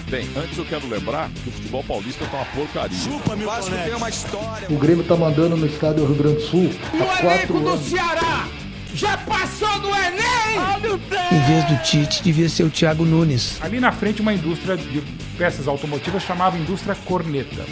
Bem, antes eu quero lembrar que o futebol paulista tá uma porcaria. Chupa, meu Vasco tem uma história. O Grêmio tá mandando no estádio Rio Grande do Sul há 4 anos. Do Ceará já passou do Enem! Em vez do Tite, devia ser o Thiago Nunes. Ali na frente, uma indústria de peças automotivas chamava Indústria Corneta.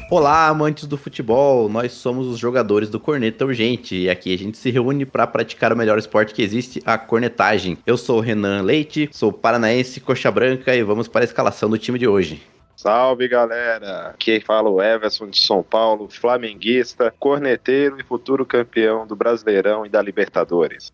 Olá, amantes do futebol, nós somos os jogadores do Corneta Urgente e aqui a gente se reúne para praticar o melhor esporte que existe, a cornetagem. Eu sou o Renan Leite, sou paranaense, coxa branca e vamos para a escalação do time de hoje. Salve, galera! Aqui fala o Everson de São Paulo, flamenguista, corneteiro e futuro campeão do Brasileirão e da Libertadores.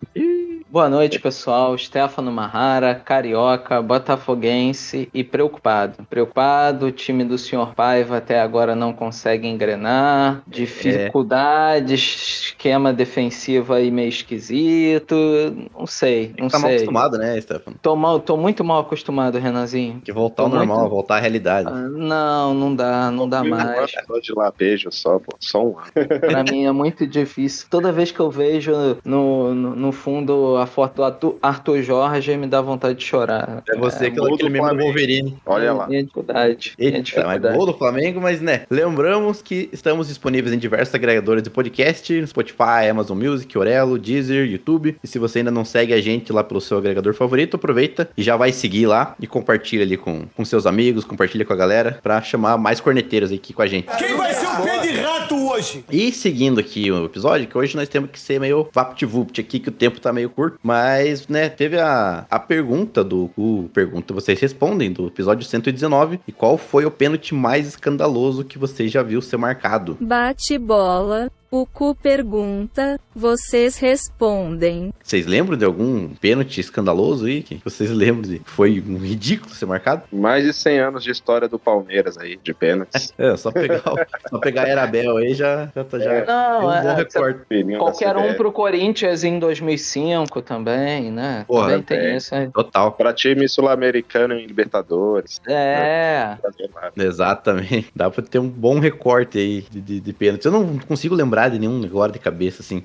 Boa noite, pessoal. Stefano Marrara, carioca, botafoguense e preocupado. Preocupado, o time do Sr. Paiva até agora não consegue engrenar, dificuldades, esquema defensivo aí meio esquisito, não sei. Tá mal acostumado, né, Stefano? Tô muito mal acostumado, Renanzinho. Que voltar ao normal, voltar à realidade. Não dá mais. Só de lá, beijo só, pô. Só um ano. Pra mim é muito difícil. Toda vez que eu vejo no fundo a foto do Arthur Jorge, me dá vontade de chorar. É você aquele mesmo do Wolverine. Olha lá. É dificuldade. Mas gol do Flamengo, mas né, lembramos que estamos disponíveis em diversos agregadores de podcast, no Spotify, Amazon Music, Orelo, Deezer, YouTube. E se você ainda não segue a gente lá pelo seu agregador favorito, aproveita e já vai seguir lá e compartilha ali com seus amigos, compartilha com a galera pra chamar mais corneteiros aqui com a gente. Quem vai ser o pé de rato hoje? E seguindo aqui o episódio, que hoje nós temos que ser meio vapt-vupt aqui, que o tempo tá meio curto, mas, né, teve a pergunta Pergunta Vocês Respondem, do episódio 119, e qual foi o pênalti mais escandaloso que você já viu ser marcado? Bate bola. O cu pergunta, vocês respondem. Vocês lembram de algum pênalti escandaloso aí? Que vocês lembram de foi um ridículo ser marcado? Mais de 100 anos de história do Palmeiras aí, de pênaltis. Só pegar a Erabel aí já tá Não, um bom recorte. Qualquer um pro Corinthians em 2005 também, né? Porra, também tem isso aí. Total. Pra time sul-americano em Libertadores. Exatamente. Dá pra ter um bom recorte aí de pênalti. Eu não consigo lembrar de nenhum agora de cabeça, assim,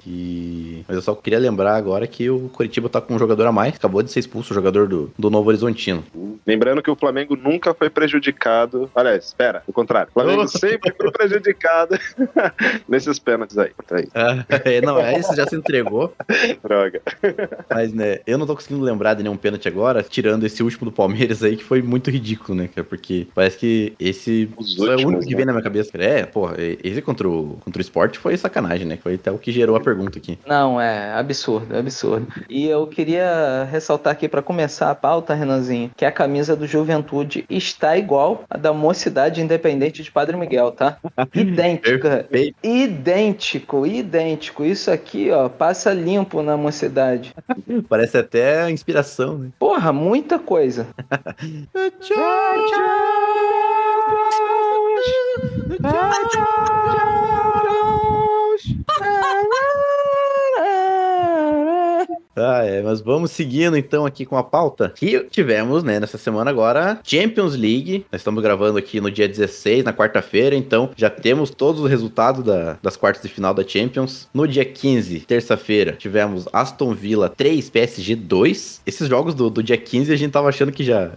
mas eu só queria lembrar agora que o Coritiba tá com um jogador a mais, acabou de ser expulso o jogador do Novo Horizontino. Lembrando que o Flamengo nunca foi prejudicado, aliás, espera, o contrário, o Flamengo sempre foi prejudicado nesses pênaltis aí. Isso já se entregou. Droga. Mas, né, eu não tô conseguindo lembrar de nenhum pênalti agora, tirando esse último do Palmeiras aí, que foi muito ridículo, né, cara, porque parece que esse é o único que vem na minha cabeça. Esse contra o Sport foi sacanagem, né? Foi até o que gerou a pergunta aqui. Não, é absurdo. E eu queria ressaltar aqui pra começar a pauta, Renanzinho, que a camisa do Juventude está igual a da Mocidade Independente de Padre Miguel, tá? Idêntica. Idêntico. Isso aqui, ó, passa limpo na Mocidade. Parece até a inspiração, né? Porra, muita coisa. Mas vamos seguindo então aqui com a pauta. Que tivemos, né, nessa semana agora, Champions League. Nós estamos gravando aqui no dia 16, na quarta-feira, então já temos todos os resultados das quartas de final da Champions. No dia 15, terça-feira, tivemos Aston Villa 3, PSG 2. Esses jogos do dia 15 a gente tava achando que já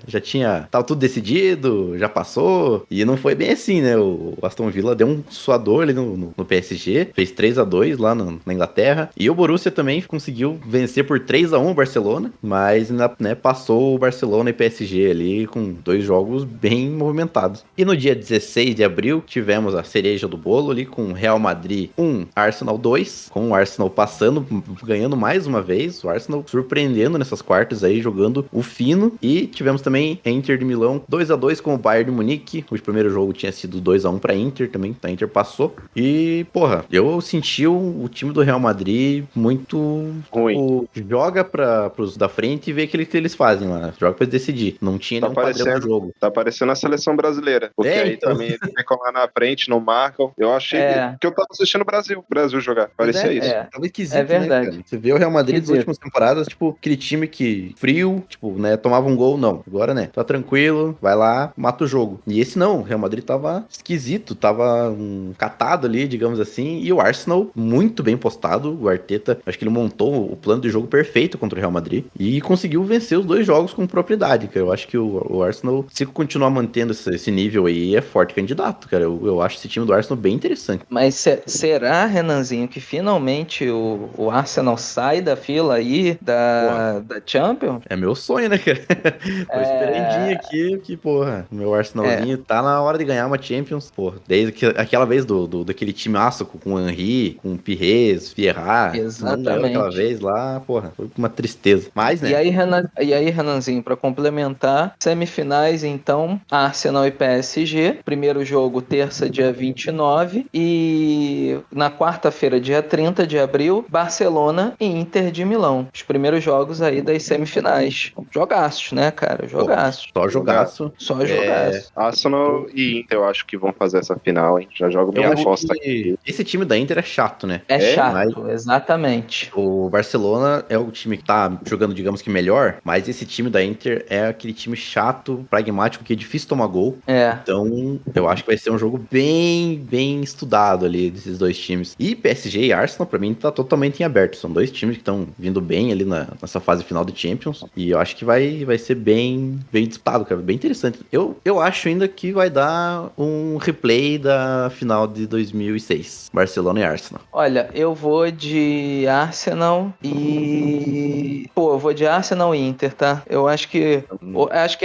tava tudo decidido, já passou, e não foi bem assim, né? O Aston Villa deu um suador ali no PSG, fez 3-2 lá na Inglaterra, e o Borussia também conseguiu vencer por 3-1 o Barcelona, mas, né, passou o Barcelona e PSG ali com 2 jogos bem movimentados. E no dia 16 de abril, tivemos a cereja do bolo ali com Real Madrid 1, Arsenal 2, com o Arsenal passando, ganhando mais uma vez, o Arsenal surpreendendo nessas quartas aí, jogando o fino, e tivemos também Inter de Milão 2-2 com o Bayern de Munique. O primeiro jogo tinha sido 2-1 pra Inter também, a Inter passou, e, porra, eu senti o time do Real Madrid muito ruim. joga pros da frente e vê aquilo que eles fazem lá. Joga pra decidir. Não tinha nenhum padrão do jogo. Tá parecendo a seleção brasileira. Porque aí então. também eles ficam lá na frente, não marcam. Eu achei que eu tava assistindo o Brasil jogar. Parecia isso. Tava esquisito, É verdade. né, cara? Você vê o Real Madrid nas últimas temporadas, tipo, aquele time que frio, tipo, né, tomava um gol, não. Agora, né, tá tranquilo, vai lá, mata o jogo. E esse não, o Real Madrid tava esquisito, tava catado ali, digamos assim, e o Arsenal muito bem postado, o Arteta, acho que ele montou o plano de jogo perfeito contra o Real Madrid e conseguiu vencer os 2 jogos com propriedade, cara. Eu acho que o Arsenal, se continuar mantendo esse nível aí, é forte candidato, cara. Eu acho esse time do Arsenal bem interessante. Mas será, Renanzinho, que finalmente o Arsenal sai da fila aí da Champions? É meu sonho, né, cara? Tô esperandinho aqui, que, porra, o meu Arsenalzinho tá na hora de ganhar uma Champions, porra. Desde aquela vez daquele time aço com o Henry, com o Pires, Vieira. Exatamente. Não ganhou aquela vez lá, porra, foi uma tristeza. Mas, né? E aí, Renanzinho, pra complementar, semifinais, então, Arsenal e PSG. Primeiro jogo, terça, dia 29. E na quarta-feira, dia 30 de abril, Barcelona e Inter de Milão. Os primeiros jogos aí das semifinais. Jogaços, né, cara? Jogaços. Só jogaço. Só jogaço. Arsenal e Inter, eu acho que vão fazer essa final, hein? Já jogo minha aposta aqui. Esse time da Inter é chato, né? É chato, exatamente. O Barcelona é o time que tá jogando, digamos que melhor, mas esse time da Inter é aquele time chato, pragmático, que é difícil tomar gol. Então, eu acho que vai ser um jogo bem estudado ali desses 2 times. E PSG e Arsenal, pra mim, tá totalmente em aberto. São 2 times que estão vindo bem ali nessa fase final de Champions. E eu acho que vai ser bem disputado, cara. Bem interessante. Eu acho ainda que vai dar um replay da final de 2006. Barcelona e Arsenal. Olha, eu vou de Arsenal e... eu vou de Arsenal e Inter, tá? Eu acho que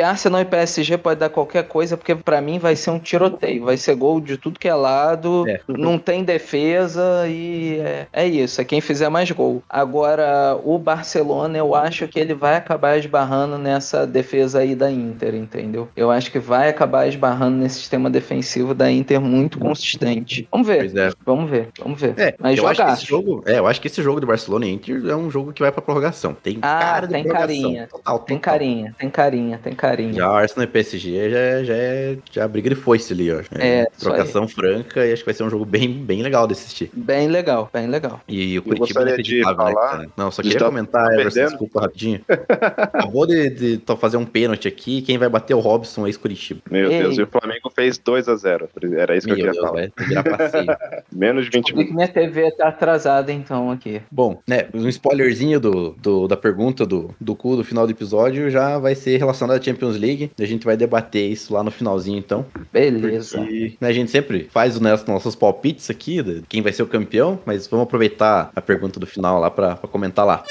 Arsenal e PSG pode dar qualquer coisa, porque pra mim vai ser um tiroteio. Vai ser gol de tudo que é lado, não tem defesa e é isso. É quem fizer mais gol. Agora, o Barcelona, eu acho que ele vai acabar esbarrando nessa defesa aí da Inter, entendeu? Eu acho que vai acabar esbarrando nesse sistema defensivo da Inter muito consistente. Vamos ver. Vamos ver. Mas eu acho que esse jogo do Barcelona e Inter é um jogo que vai pra prorrogação. Tem cara de prorrogação. Carinha. Total. Tem carinha. Já o Arsenal e PSG já briga de foice ali, ó. Trocação franca, e acho que vai ser um jogo bem legal de assistir. Bem legal. E o Curitiba é inacreditável, né, cara? Não, só queria comentar, Everson, desculpa rapidinho. Acabou de fazer um pênalti aqui, quem vai bater é o Robson, ex-Curitiba. Meu Deus, e o Flamengo fez 2-0. Era isso que eu queria falar. Vai virar passeio. Menos de 20 minutos. Minha TV tá atrasada então aqui. Bom, né, um spoilerzinho da pergunta do cu do final do episódio já vai ser relacionado à Champions League. A gente vai debater isso lá no finalzinho, então. Beleza. Porque, né, a gente sempre faz os nossos palpites aqui, de quem vai ser o campeão, mas vamos aproveitar a pergunta do final lá pra comentar lá.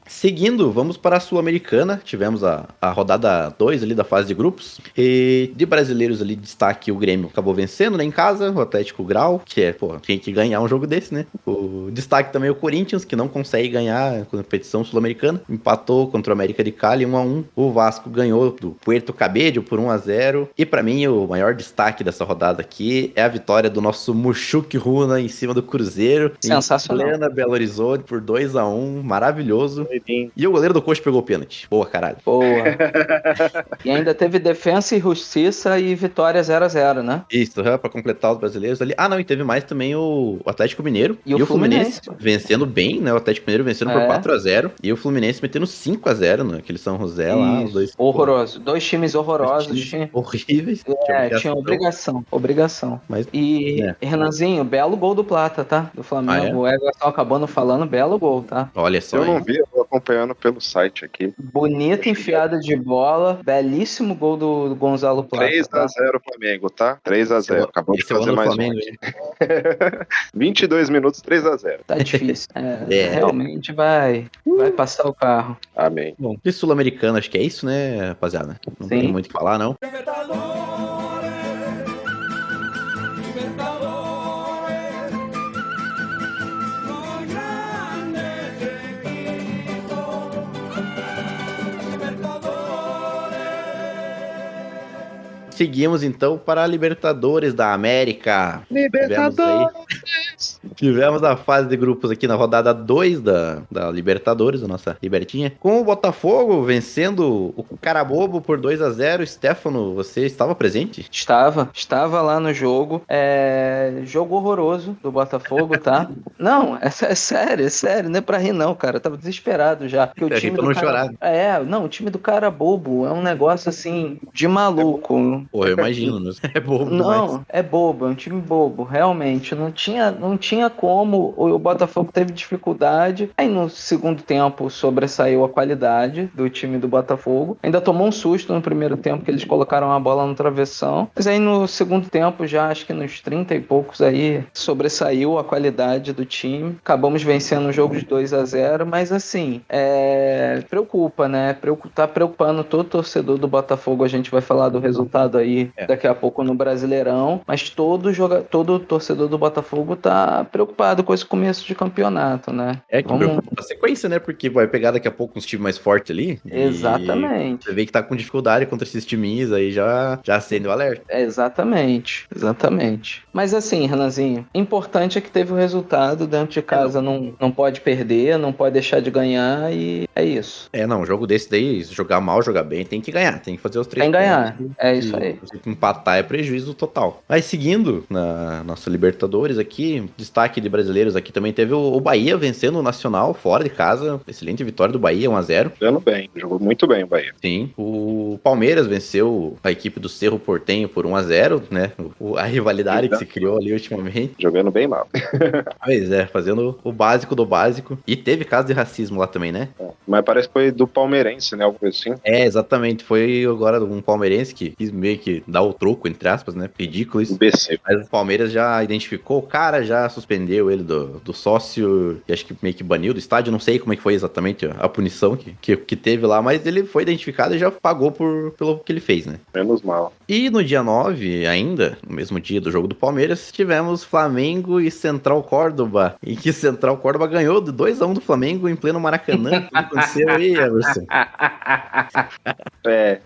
Seguindo, vamos para a Sul-Americana. Tivemos a rodada 2 ali da fase de grupos. E de brasileiros ali, destaque o Grêmio acabou vencendo, né, em casa. O Atlético Grau, que tinha que ganhar um jogo desse, né? O destaque também o Corinthians, que não consegue ganhar a competição sul-americana. Empatou contra o América de Cali 1-1. O Vasco ganhou do Puerto Cabello por 1-0. E para mim, o maior destaque dessa rodada aqui é a vitória do nosso Mushuki Runa em cima do Cruzeiro. Sensacional. Em plena Belo Horizonte por 2-1. Maravilhoso. E o goleiro do Coxa pegou o pênalti. Boa, caralho. Boa. E ainda teve Defensa e Justiça e vitória 0-0, né? Isso, pra completar os brasileiros ali. Ah, não, e teve mais também o Atlético Mineiro e o Fluminense vencendo bem, né? O Atlético Mineiro vencendo por 4-0 e o Fluminense metendo 5-0 naquele São José lá. Os dois. Horroroso. Dois times horrorosos. Horríveis. Tinha obrigação. Mas, Renanzinho, belo gol do Plata, tá? Do Flamengo. O Everson acabando falando, belo gol, tá? Olha só. Eu não vi, eu vou acompanhando pelo site aqui. Bonita enfiada de bola, belíssimo gol do Gonzalo Plata. 3-0 Flamengo, tá? 3-0. Acabou de fazer mais Flamengo, 22 minutos, 3-0. Tá difícil. Realmente vai passar o carro. Amém. Bom, de Sul-Americano, acho que é isso, né, rapaziada? Não tem muito o que falar, não. seguimos então para a Libertadores da América. Tivemos a fase de grupos aqui na rodada 2 da Libertadores, a nossa Libertinha, com o Botafogo vencendo o Carabobo por 2-0. Stefano, você estava presente? Estava lá no jogo. Jogo horroroso do Botafogo, tá? Não, é sério, não é pra rir não, cara. Eu tava desesperado já. Porque o time do chorar. O time do Carabobo é um negócio assim de maluco. Pô, eu imagino, né? É bobo Não, demais. é bobo, é um time bobo, realmente. Não tinha como. O Botafogo teve dificuldade. Aí no segundo tempo sobressaiu a qualidade do time do Botafogo. Ainda tomou um susto no primeiro tempo que eles colocaram a bola no travessão. Mas aí no segundo tempo, já acho que nos 30 e poucos aí, sobressaiu a qualidade do time. Acabamos vencendo o jogo de 2-0, mas assim, preocupa, né? Tá preocupando todo torcedor do Botafogo. A gente vai falar do resultado aí daqui a pouco no Brasileirão, mas todo torcedor do Botafogo tá preocupado com esse começo de campeonato, né? Que preocupa a sequência, né? Porque vai pegar daqui a pouco uns times mais fortes ali. Exatamente. Você vê que tá com dificuldade contra esses times aí, já acende o alerta. Exatamente. Mas assim, Renanzinho, importante é que teve o resultado dentro de casa, não pode perder, não pode deixar de ganhar e é isso. Um jogo desse daí, jogar mal, jogar bem, tem que ganhar, tem que fazer os 3 pontos. Tem que ganhar, é isso aí. Se empatar é prejuízo total. Aí seguindo na nossa Libertadores aqui, destaque de brasileiros aqui também teve o Bahia vencendo o Nacional fora de casa, excelente vitória do Bahia, 1-0. Jogando bem, jogou muito bem o Bahia. Sim, o Palmeiras venceu a equipe do Cerro Porteño por 1-0, né? A rivalidade que se criou ali ultimamente. Jogando bem mal. Pois fazendo o básico do básico. E teve caso de racismo lá também, né? Mas parece que foi do palmeirense, né? Algo assim. Exatamente. Foi agora um palmeirense que quis meio que dar o troco, entre aspas, né? Ridículo isso. BC. Mas o Palmeiras já identificou o cara, já suspendeu ele do sócio e acho que meio que baniu do estádio. Não sei como é que foi exatamente a punição que teve lá, mas ele foi identificado e já pagou pelo que ele fez, né? Menos mal. E no dia 9, ainda, no mesmo dia do jogo do Palmeiras, tivemos Flamengo e Central Córdoba. E que Central Córdoba ganhou de 2-1 do Flamengo em pleno Maracanã. O que aconteceu aí, Everson?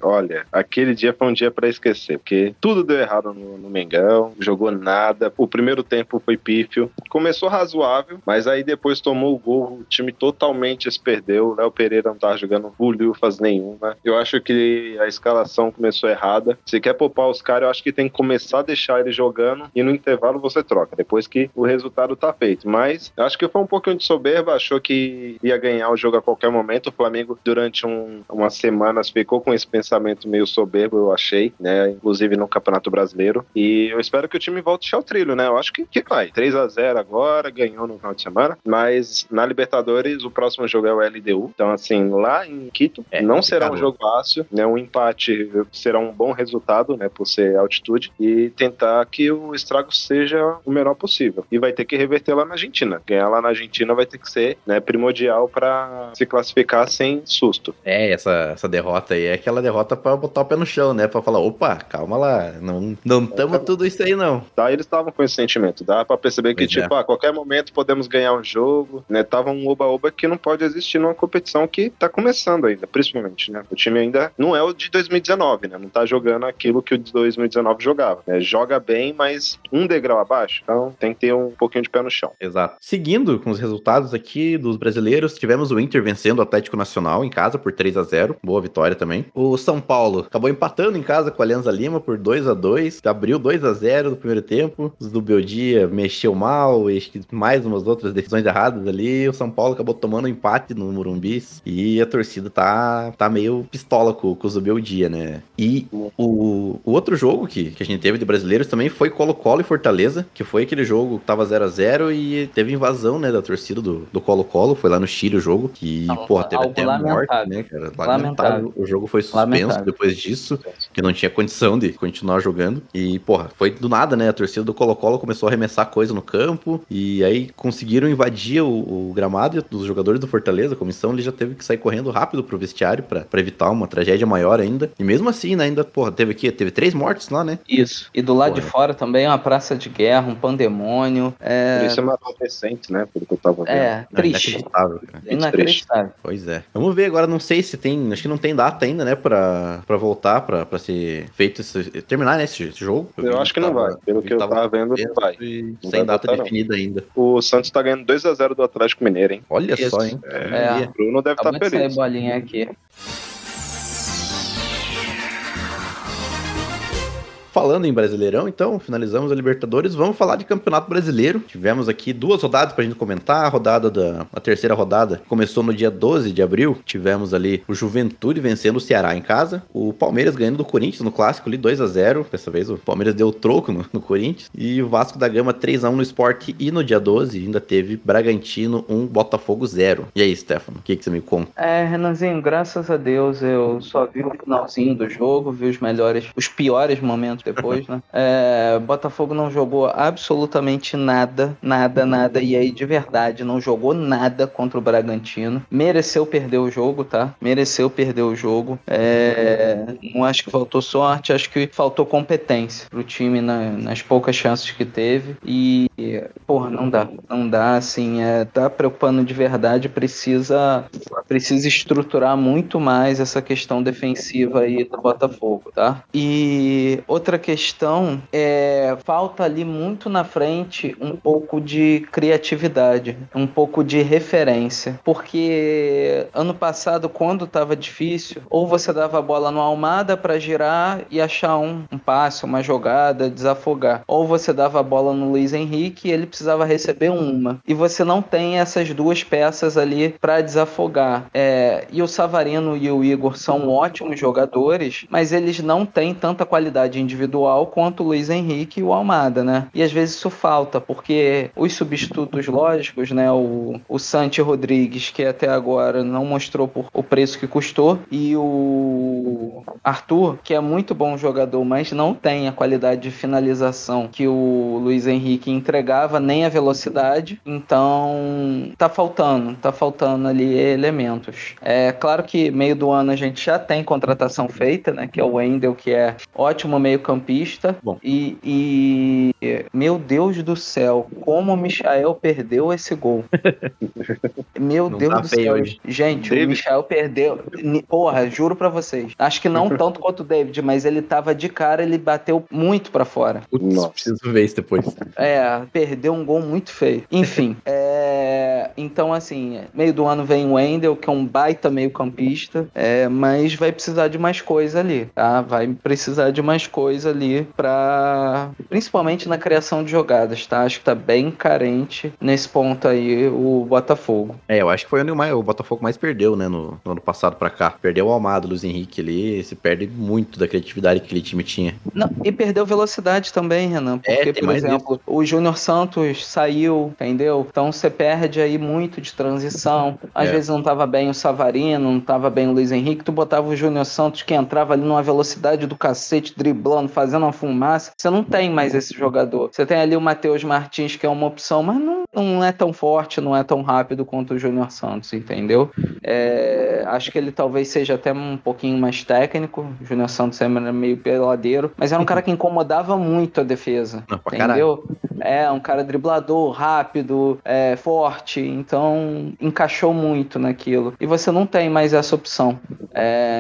Olha, aquele dia foi um dia pra esquecer, porque tudo deu errado no Mengão, jogou nada. O primeiro tempo foi pífio. Começou razoável, mas aí depois tomou o gol, o time totalmente se perdeu. O Léo Pereira não tava jogando bulhufas nenhuma. Eu acho que a escalação começou errada. Se quer poupar os caras, eu acho que tem que começar a deixar eles jogando e no intervalo você troca, depois que o resultado tá feito. Mas eu acho que foi um pouquinho de soberba, achou que ia ganhar o jogo a qualquer momento. O Flamengo, durante umas semanas, ficou com esse pensamento meio soberbo, eu achei, né? Inclusive no Campeonato Brasileiro. E eu espero que o time volte ao trilho, né? Eu acho que vai. 3-0 agora, ganhou no final de semana. Mas na Libertadores, o próximo jogo é o LDU. Então, assim, lá em Quito, não será um jogo fácil, né? Um empate será um bom resultado, né? Por ser altitude. E tentar que o estrago seja o menor possível. E vai ter que reverter lá na Argentina. Ganhar lá na Argentina vai ter que ser, né, primordial para se classificar sem susto. Essa derrota aí é aquela derrota pra botar o pé no chão, né? Pra falar, opa, calma lá, não tamo tudo isso aí não. Tá, eles estavam com esse sentimento, dá pra perceber que, a qualquer momento podemos ganhar um jogo, né? Tava um oba-oba que não pode existir numa competição que tá começando ainda, principalmente, né? O time ainda não é o de 2019, né? Não tá jogando aquilo que o de 2019 jogava, né? Joga bem, mas um degrau abaixo, então tem que ter um pouquinho de pé no chão. Exato. Seguindo com os resultados aqui dos brasileiros, tivemos o Inter vencendo o Atlético Nacional em casa por 3-0, boa vitória também. O São Paulo acabou empatando em casa com a Alianza Lima por 2-2, abriu 2-0 no primeiro tempo, os do Beldia mexeu mal, e acho que mais umas outras decisões erradas ali, o São Paulo acabou tomando um empate no Morumbi e a torcida tá meio pistola com os do Beldia, né? E o outro jogo que a gente teve de brasileiros também foi Colo-Colo e Fortaleza, que foi aquele jogo que tava 0-0 e teve invasão, né, da torcida do Colo-Colo, foi lá no Chile o jogo, que, teve até morte, né, cara? Lamentável. O jogo foi suspenso depois disso, que não tinha condição de continuar jogando. E, foi do nada, né? A torcida do Colo-Colo começou a arremessar coisa no campo, e aí conseguiram invadir o gramado dos jogadores do Fortaleza. A comissão ele já teve que sair correndo rápido pro vestiário pra evitar uma tragédia maior ainda. E mesmo assim, né, ainda, teve 3 mortes lá, né? Isso. E do lado de fora também, uma conversa de guerra, um pandemônio. Por isso é uma recente, né? Pelo que eu tava vendo. Triste. Inacreditável, cara. Inacreditável. Pois é. Vamos ver agora, não sei se tem, acho que não tem data ainda, né, pra voltar, pra ser feito, terminar, né, esse jogo. Eu acho que não vai. Pelo que eu tava vendo, não vai. Não sem vai data botar, definida ainda. O Santos tá ganhando 2-0 do Atlético Mineiro, hein? Olha Isso. só, hein? O Bruno deve estar Acabou de sair feliz. bolinha aqui. Falando em Brasileirão, então, finalizamos a Libertadores, vamos falar de Campeonato Brasileiro. Tivemos aqui 2 rodadas pra gente comentar, a terceira rodada começou no dia 12 de abril, tivemos ali o Juventude vencendo o Ceará em casa, o Palmeiras ganhando do Corinthians no Clássico ali 2-0, dessa vez o Palmeiras deu troco no Corinthians, e o Vasco da Gama 3-1 no Sport, e no dia 12 ainda teve Bragantino 1, Botafogo 0. E aí, Stefano, o que você me conta? Renanzinho, graças a Deus eu só vi o finalzinho do jogo, vi os piores momentos depois, né? Botafogo não jogou absolutamente nada, e aí de verdade não jogou nada contra o Bragantino. Mereceu perder o jogo, tá? Mereceu perder o jogo. Não acho que faltou sorte, acho que faltou competência pro time nas poucas chances que teve. E, porra, não dá, assim, tá preocupando de verdade, precisa estruturar muito mais essa questão defensiva aí do Botafogo, tá? E outra questão falta ali muito na frente um pouco de criatividade, um pouco de referência, porque ano passado, quando estava difícil, ou você dava a bola no Almada para girar e achar um passe, uma jogada, desafogar, ou você dava a bola no Luiz Henrique e ele precisava receber uma, e você não tem essas duas peças ali para desafogar. E o Savarino e o Igor são ótimos jogadores, mas eles não têm tanta qualidade individual quanto o Luiz Henrique e o Almada, né? E às vezes isso falta, porque os substitutos lógicos, né? O Santi Rodrigues, que até agora não mostrou por o preço que custou, e o Arthur, que é muito bom jogador, mas não tem a qualidade de finalização que o Luiz Henrique entregava, nem a velocidade. Então, tá faltando ali elementos. Claro que meio do ano a gente já tem contratação feita, né? Que é o Wendel, que é ótimo meio-campista. Bom. E meu Deus do céu, como o Michael perdeu esse gol. Meu Não Deus tá do feio céu. hoje. Gente, David. o Michael perdeu. Porra, juro pra vocês. Acho que não tanto quanto o David, mas ele tava de cara, ele bateu muito pra fora. Putz, Nossa. preciso ver isso depois. Perdeu um gol muito feio. Enfim, então assim, meio do ano vem o Wendel, que é um baita meio-campista, mas vai precisar de mais coisa ali, tá? Vai precisar de mais coisa ali principalmente na criação de jogadas, tá? Acho que tá bem carente nesse ponto aí o Botafogo. Eu acho que foi onde o Botafogo mais perdeu, né, no ano passado pra cá. Perdeu o Almada, o Luiz Henrique ali, se perde muito da criatividade que aquele time tinha. Não, e perdeu velocidade também, Renan, porque, tem por mais exemplo, o Júnior Santos saiu, entendeu? Então você perde aí muito de transição. Às vezes não tava bem o Savarino, não tava bem o Luiz Henrique, tu botava o Júnior Santos que entrava ali numa velocidade do cacete, driblando, fazendo uma fumaça. Você não tem mais esse jogador. Você tem ali o Matheus Martins, que é uma opção, mas não é tão forte, não é tão rápido quanto o Júnior Santos, entendeu? Acho que ele talvez seja até um pouquinho mais técnico. O Júnior Santos era meio peladeiro, mas era um cara que incomodava muito a defesa. Não, pra entendeu? Um cara driblador, rápido, forte, então encaixou muito naquilo. E você não tem mais essa opção.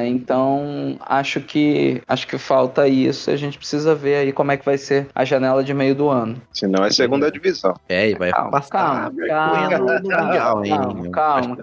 Então acho que falta isso. A gente precisa ver aí como é que vai ser a janela de meio do ano. Senão é segunda divisão. E vai passar vergonha no Mundial, hein? Calma.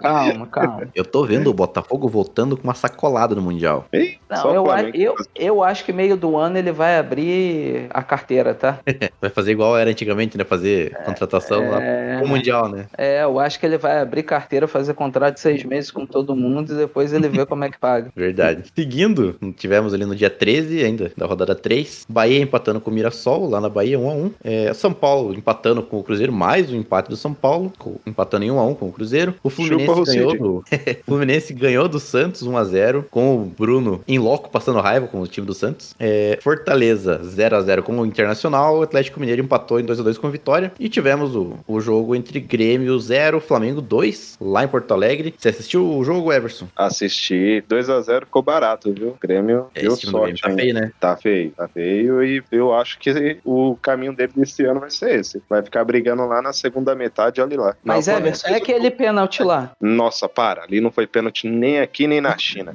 Eu tô vendo o Botafogo voltando com uma sacolada no Mundial. Ei, Não, só o Flamengo. eu acho que meio do ano ele vai abrir a carteira, tá? Vai fazer igual era antigamente, né? Fazer contratação lá pro Mundial, né? Eu acho que ele vai abrir carteira, fazer contrato de 6 meses com todo mundo e depois ele vê como é que paga. Verdade. Seguindo, tivemos ali no dia 13 ainda, da rodada 3, Bahia empatando com o Mirassol, lá na Bahia, 1-1. São Paulo empatando com o Cruzeiro, mais um empate empate do São Paulo, empatando em 1-1 com o Cruzeiro. O Fluminense ganhou do Santos 1-0, com o Bruno em loco passando raiva com o time do Santos. Fortaleza 0-0 com o Internacional. O Atlético Mineiro empatou em 2-2 com o Vitória. E tivemos o jogo entre Grêmio 0, Flamengo 2, lá em Porto Alegre. Você assistiu o jogo, Everson? Assisti. 2-0 ficou barato, viu? O Grêmio deu sorte. Tá feio, né? Tá feio. E eu acho que o caminho dele desse ano vai ser esse. Vai ficar brigando lá na segunda metade, olha lá. Mas, Everson, é aquele pênalti lá. Nossa, ali não foi pênalti nem aqui nem na China.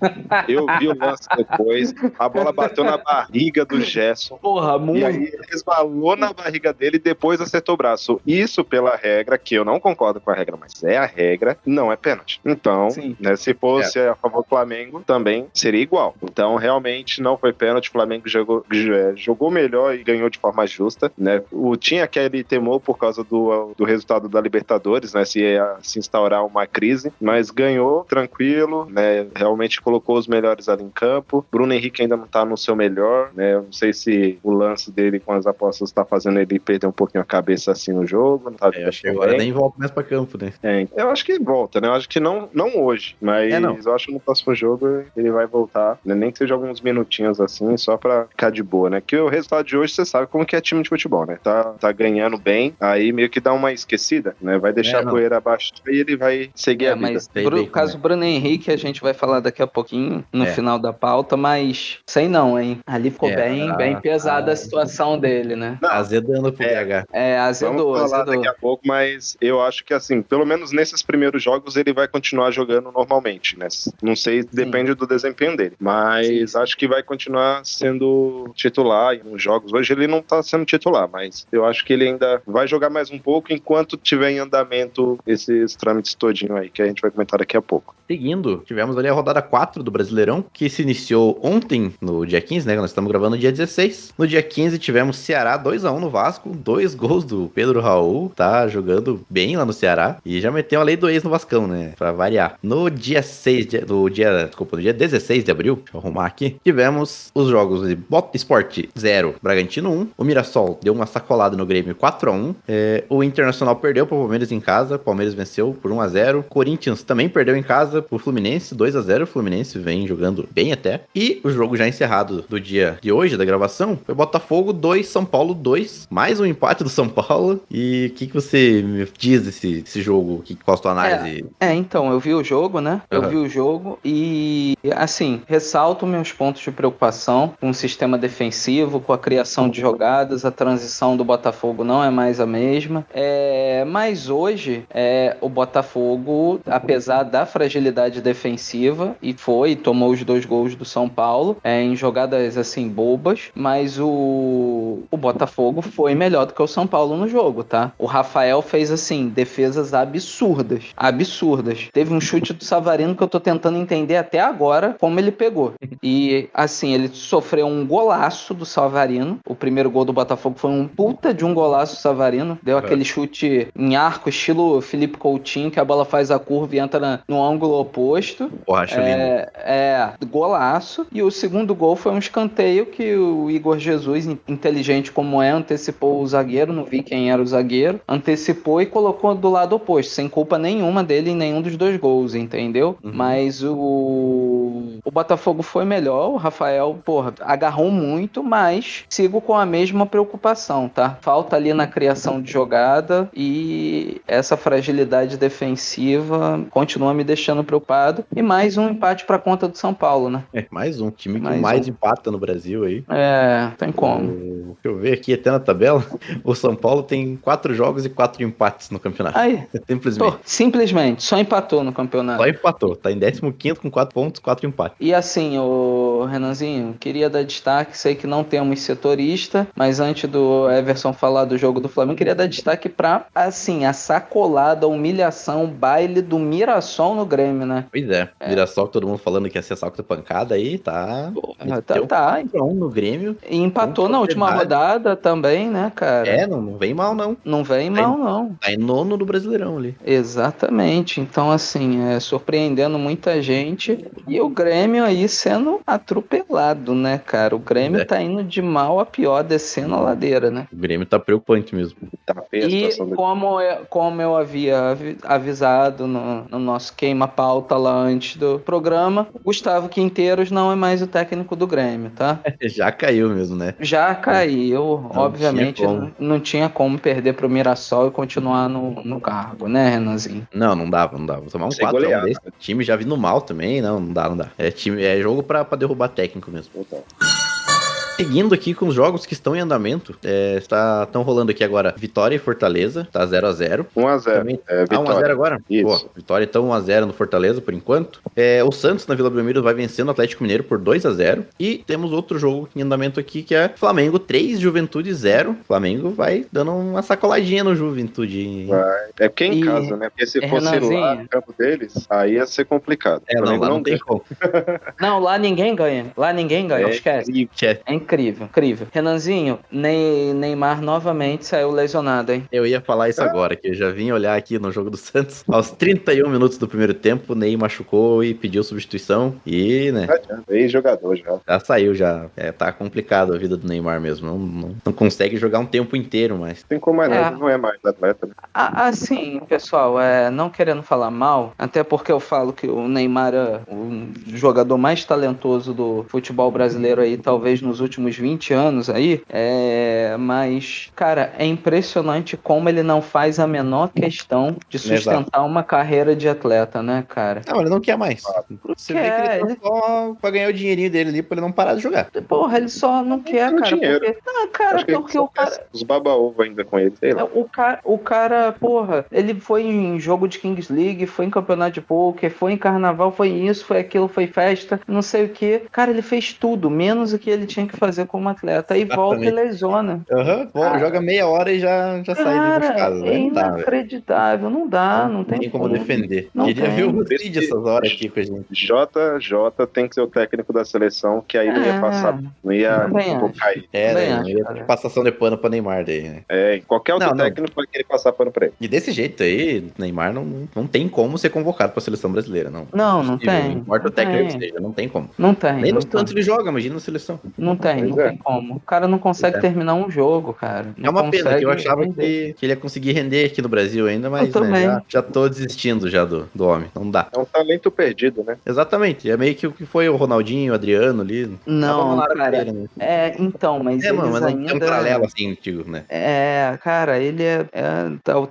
Eu vi o lance depois, a bola bateu na barriga do Gerson. Porra, muito. E aí resvalou na barriga dele e depois acertou o braço. Isso pela regra, que eu não concordo com a regra, mas é a regra, não é pênalti. Então, né, se fosse a favor do Flamengo, também seria igual. Então, realmente, não foi pênalti. O Flamengo jogou melhor e ganhou de forma justa, né? Tinha aquele temor por causa do resultado da Libertadores, né? Se ia se instaurar uma crise, mas ganhou tranquilo, né? Realmente colocou os melhores ali em campo. Bruno Henrique ainda não tá no seu melhor, né? Eu não sei se o lance dele com as apostas tá fazendo ele perder um pouquinho a cabeça assim no jogo. Não tá acho que agora nem volta mais pra campo, né? Eu acho que volta, né? Eu acho que não hoje, mas eu acho que no próximo jogo ele vai voltar, né? Nem que seja alguns minutinhos assim, só pra ficar de boa, né? Que o resultado de hoje, você sabe como que é time de futebol, né? Tá ganhando bem, aí meio que dá uma esquecida, né? Vai deixar a poeira abaixo e ele vai seguir a vida. Mas o caso Bruno Henrique, a gente vai falar daqui a pouquinho, no final da pauta, mas sei não, hein? Ali ficou bem pesada a situação dele, né? Não, azedando pro BH. Azedou. Vamos falar daqui a pouco, mas eu acho que assim, pelo menos nesses primeiros jogos ele vai continuar jogando normalmente, né? Não sei, depende do desempenho dele, mas acho que vai continuar sendo titular em uns jogos. Hoje ele não tá sendo titular, mas eu acho que ele ainda vai jogar mais um pouco enquanto tiver em andamento esses trâmites todinho aí, que a gente vai comentar daqui a pouco. Seguindo, tivemos ali a rodada 4 do Brasileirão, que se iniciou ontem, no dia 15, né? Nós estamos gravando no dia 16. No dia 15 tivemos Ceará 2-1 no Vasco, 2 gols do Pedro Raul, tá jogando bem lá no Ceará, e já meteu a lei do ex no Vascão, né? Pra variar. No dia 16 de abril, deixa eu arrumar aqui, tivemos os jogos de Sport 0, Bragantino 1, o Mirassol deu uma sacolada no Grêmio 4-1, o Internacional perdeu pro Palmeiras em casa, o Palmeiras venceu por 1-0, Corinthians também perdeu em casa pro Fluminense 2-0, o Fluminense vem jogando bem até, e o jogo já encerrado do dia de hoje, da gravação, foi Botafogo 2, São Paulo 2, mais um empate do São Paulo. E o que você me diz desse jogo? Qual a sua análise? Então, eu vi o jogo, né? Eu vi o jogo e, assim, ressalto meus pontos de preocupação com o sistema defensivo, com a criação de jogadas, a transição do Botafogo não é mais a mesma. Mas hoje, o Botafogo, apesar da fragilidade defensiva, tomou os 2 gols do São Paulo, em jogadas, assim, bobas, mas o Botafogo foi melhor do que o São Paulo no jogo, tá? O Rafael fez, assim, defesas absurdas. Teve um chute do Savarino que eu tô tentando entender até agora como ele pegou. E, assim, ele sofreu um golaço do Savarino. O primeiro gol do Botafogo foi um puta de um golaço do Savarino. Deu aquele chute em arco, estilo Felipe Coutinho, que a bola faz a curva e entra no ângulo oposto. Golaço. E o segundo gol foi um escanteio que o Igor Jesus, inteligente como antecipou o zagueiro, não vi quem era o zagueiro, antecipou e colocou do lado oposto, sem culpa nenhuma dele em nenhum dos 2 gols, entendeu? Mas o Botafogo foi melhor, o Rafael, agarrou muito, mas sigo com a mesma preocupação, tá? Falta ali na criação de jogada e essa fragilidade defensiva continua me deixando preocupado. E mais um empate pra conta do São Paulo, né? Mais um time que mais empata no Brasil aí. Tem como. Deixa eu ver aqui até na tabela. O São Paulo tem 4 jogos e 4 empates no campeonato. Aí. Simplesmente. Só empatou no campeonato. Só empatou. Tá em 15º com 4 pontos, 4 empates. E assim, o Renanzinho, queria dar destaque, sei que não temos setorista, mas antes do Everson falar do jogo do Flamengo, queria dar destaque pra, assim, a sacolada, a humilhação, o baile do Mirassol no Grêmio, né? Pois é. Mirassol, todo mundo falando que ia ser saco de pancada aí, tá. Tá. No Grêmio. E empatou na última rodada também, né, cara? Não vem mal, não. Não vem mal, não. Tá em 9º do Brasileirão ali. Exatamente. Então, assim, surpreendendo muita gente. E o Grêmio aí sendo atropelado, né, cara? O Grêmio tá indo de mal a pior, descendo a ladeira, né? O Grêmio tá preocupante mesmo. Tá feio a situação como eu havia avisado no nosso queima-pauta lá antes do programa, Gustavo Quinteiros não é mais o técnico do Grêmio, tá? Já caiu mesmo, né? Já caiu, obviamente não tinha como perder pro Mirassol e continuar no cargo, né, Renanzinho? Não dava. Vou tomar um Sem 4x1 goleada. desse. O time já vindo mal também, não dá. É jogo pra derrubar técnico mesmo. Então. Seguindo aqui com os jogos que estão em andamento, estão rolando aqui agora Vitória e Fortaleza, tá 0x0. 1x0. Também... Vitória. 1x0 agora? Isso. Pô, Vitória então 1x0 no Fortaleza por enquanto. O Santos na Vila Belmiro vai vencendo o Atlético Mineiro por 2x0. E temos outro jogo em andamento aqui que é Flamengo 3, Juventude 0. Flamengo vai dando uma sacoladinha no Juventude. Vai. É porque em casa, né? Porque se fosse lá no campo deles, aí ia ser complicado. Não tem como. Não, lá ninguém ganha. Esquece. É incrível. Renanzinho, Neymar novamente saiu lesionado, hein? Eu ia falar isso agora, que eu já vim olhar aqui no jogo do Santos. Aos 31 minutos do primeiro tempo, o Ney machucou e pediu substituição. E, né? Jogador já. Já saiu, já. Tá complicado a vida do Neymar mesmo. Não consegue jogar um tempo inteiro, mas... Tem como mais não é mais atleta. Né? Assim, pessoal, não querendo falar mal, até porque eu falo que o Neymar é o jogador mais talentoso do futebol brasileiro aí, talvez nos últimos 20 anos aí, mas, cara, é impressionante como ele não faz a menor questão de sustentar uma carreira de atleta, né, cara? Não, ele não quer mais. Você vê que ele tá só pra ganhar o dinheirinho dele ali, pra ele não parar de jogar. Porra, ele só não quer, cara. Porque o cara... Os baba-ovo ainda com ele, sei lá. O cara, porra, ele foi em jogo de Kings League, foi em campeonato de poker, foi em carnaval, foi isso, foi aquilo, foi festa, não sei o que. Cara, ele fez tudo, menos o que ele tinha que fazer como atleta. Aí volta e lesiona. Joga meia hora e já sai de machucado. É inacreditável. Não dá, não tem como defender. Não Queria tem. ver o Lucide essas horas aqui com a gente. JJ tem que ser o técnico da seleção, que aí não ia passar. Não ia colocar ele. Não ia ter passação de pano pra Neymar daí, né? Qualquer outro técnico vai querer passar pano pra ele. E desse jeito aí, Neymar não tem como ser convocado pra seleção brasileira, não. Não tem. Não importa o técnico que seja, não tem como. Não tem. Nem nos tantos ele joga, imagina na seleção. Não tem como. O cara não consegue terminar um jogo, cara. É uma pena, que eu achava que ele ia conseguir render aqui no Brasil ainda, mas já tô desistindo já do homem. Não dá. É um talento perdido, né? Exatamente. É meio que o que foi o Ronaldinho, o Adriano ali. Não, cara. Dele, né? Então, mas eles mas ainda... tem um paralelo assim, antigo, né? Cara, ele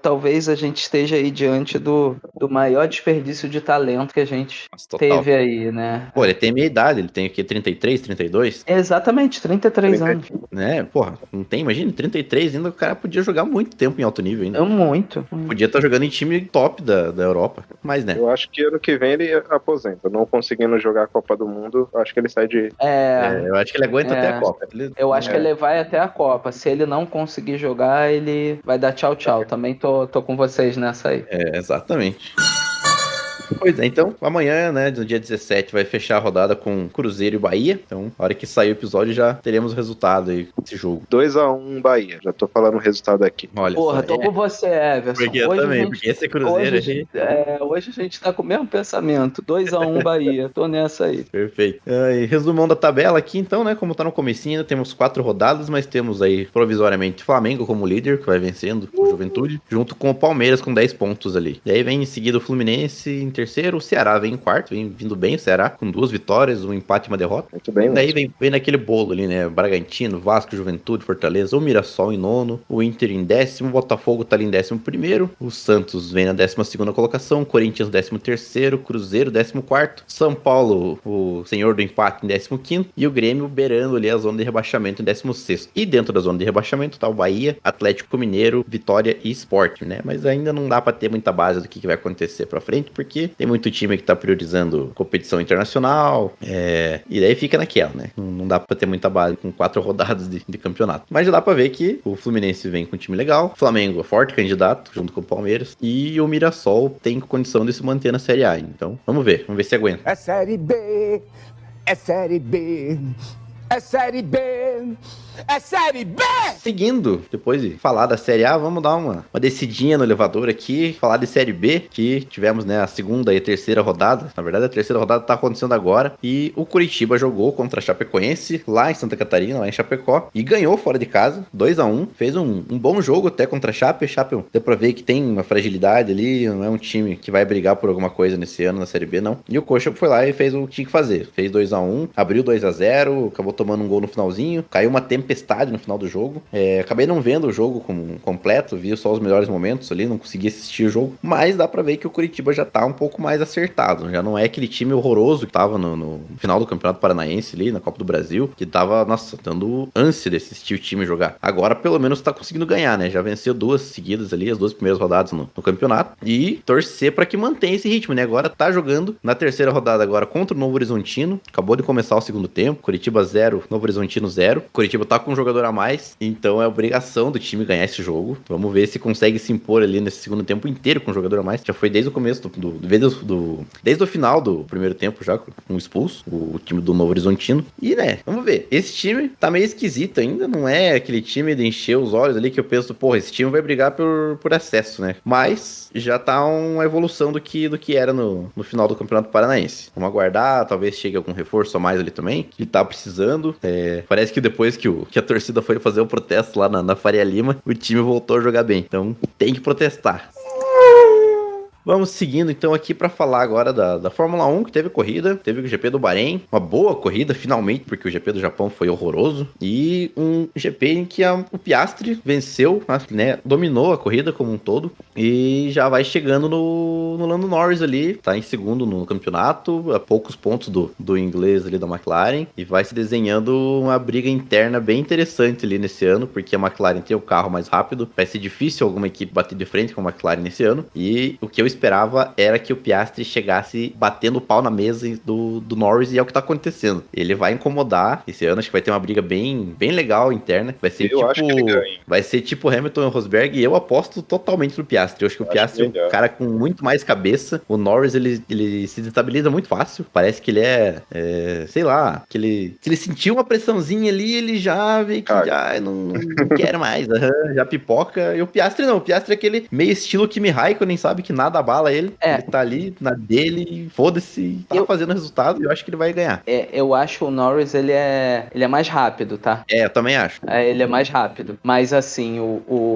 talvez a gente esteja aí diante do maior desperdício de talento que a gente teve aí, né? Pô, ele tem meia idade, ele tem o quê? 33, 32? Exatamente, 33 anos. Né, porra, não tem, imagina, 33 ainda, o cara podia jogar muito tempo em alto nível ainda. Muito. Podia estar jogando em time top da Europa, mas né. Eu acho que ano que vem ele aposenta, não conseguindo jogar a Copa do Mundo, eu acho que ele sai de... eu acho que ele aguenta até a Copa. Eu acho que ele vai até a Copa, se ele não conseguir jogar, ele vai dar tchau, também tô com vocês nessa aí. Exatamente. Pois é, então, amanhã, né, no dia 17, vai fechar a rodada com Cruzeiro e Bahia. Então, na hora que sair o episódio, já teremos o resultado aí desse jogo. 2x1 Bahia, já tô falando o resultado aqui. Olha porra, tô com você, Everson. Porque eu também, porque esse Cruzeiro hoje a gente tá com o mesmo pensamento. 2x1 Bahia, tô nessa aí. Perfeito. Resumão da tabela aqui, então, né, como tá no comecinho, temos 4 rodadas, mas temos aí, provisoriamente, Flamengo como líder, que vai vencendo o Juventude, junto com o Palmeiras com 10 pontos ali. E aí vem em seguida o Fluminense em terceiro, o Ceará vem em quarto, vem vindo bem o Ceará, com 2 vitórias, um empate e uma derrota. Muito bem. Daí vem naquele bolo ali, né, Bragantino, Vasco, Juventude, Fortaleza, o Mirassol em nono, o Inter em 10º, o Botafogo tá ali em 11º, o Santos vem na 12ª colocação, Corinthians 13º, Cruzeiro 14º, São Paulo, o senhor do empate em 15º, e o Grêmio beirando ali a zona de rebaixamento em 16º. E dentro da zona de rebaixamento tá o Bahia, Atlético Mineiro, Vitória e Sport, né, mas ainda não dá pra ter muita base do que vai acontecer pra frente, porque tem muito time que tá priorizando competição internacional, e daí fica naquela, né? Não dá pra ter muita base com 4 rodadas de campeonato. Mas já dá pra ver que o Fluminense vem com um time legal, o Flamengo é forte candidato, junto com o Palmeiras, e o Mirassol tem condição de se manter na Série A. Então, vamos ver se aguenta. É Série B, é Série B, é Série B. É Série B! Seguindo, depois de falar da Série A, vamos dar uma descidinha no elevador aqui, falar de Série B, que tivemos, né, a segunda e a terceira rodada. Na verdade, a terceira rodada tá acontecendo agora. E o Curitiba jogou contra a Chapecoense, lá em Santa Catarina, lá em Chapecó, e ganhou fora de casa, 2-1. Fez um bom jogo até contra a Chape. Chape, deu pra ver que tem uma fragilidade ali, não é um time que vai brigar por alguma coisa nesse ano na Série B, não. E o Coxa foi lá e fez o que tinha que fazer. Fez 2-1, abriu 2-0, acabou tomando um gol no finalzinho, caiu uma tempestade no final do jogo. Acabei não vendo o jogo completo, vi só os melhores momentos ali, não consegui assistir o jogo, mas dá pra ver que o Curitiba já tá um pouco mais acertado, já não é aquele time horroroso que tava no final do Campeonato Paranaense ali, na Copa do Brasil, que tava, nossa, dando ânsia de assistir o time jogar. Agora, pelo menos, tá conseguindo ganhar, né? Já venceu 2 seguidas ali, as 2 primeiras rodadas no campeonato, e torcer pra que mantenha esse ritmo, né? Agora tá jogando na terceira rodada agora contra o Novo Horizontino, acabou de começar o segundo tempo, Curitiba 0, Novo Horizontino 0. Curitiba tá com um jogador a mais, então é obrigação do time ganhar esse jogo. Vamos ver se consegue se impor ali nesse segundo tempo inteiro com um jogador a mais. Já foi desde o começo desde o final do primeiro tempo já, com um expulso, o time do Novo Horizontino. E, né, vamos ver. Esse time tá meio esquisito ainda, não é aquele time de encher os olhos ali que eu penso, porra, esse time vai brigar por acesso, né? Mas já tá uma evolução do que era no final do Campeonato Paranaense. Vamos aguardar, talvez chegue algum reforço a mais ali também, que tá precisando. Parece que depois que a torcida foi fazer o protesto lá na Faria Lima, o time voltou a jogar bem. Então tem que protestar. Vamos seguindo então aqui para falar agora da Fórmula 1, que teve corrida, teve o GP do Bahrein, uma boa corrida finalmente, porque o GP do Japão foi horroroso, e um GP em que o Piastri venceu, né, dominou a corrida como um todo, e já vai chegando no Lando Norris ali, tá em segundo no campeonato, a poucos pontos do inglês ali da McLaren, e vai se desenhando uma briga interna bem interessante ali nesse ano, porque a McLaren tem o carro mais rápido, vai ser difícil alguma equipe bater de frente com a McLaren nesse ano, e o que eu esperava era que o Piastri chegasse batendo o pau na mesa do Norris, e é o que tá acontecendo. Ele vai incomodar esse ano, acho que vai ter uma briga bem legal interna. Vai ser vai ser tipo Hamilton e Rosberg, e eu aposto totalmente no Piastri. Eu acho que o Piastri é um cara com muito mais cabeça. O Norris, ele se desestabiliza muito fácil. Parece que ele sei lá, que se ele sentiu uma pressãozinha ali, ele já vê que já não quer mais. Já pipoca. E o Piastri não. O Piastri é aquele meio estilo Kimi Raikkonen, sabe? Que nada abala ele. Ele tá ali na dele, foda-se, tá fazendo resultado, e eu acho que ele vai ganhar. Eu acho o Norris, ele é mais rápido, tá? Eu também acho. Ele é mais rápido. Mas assim,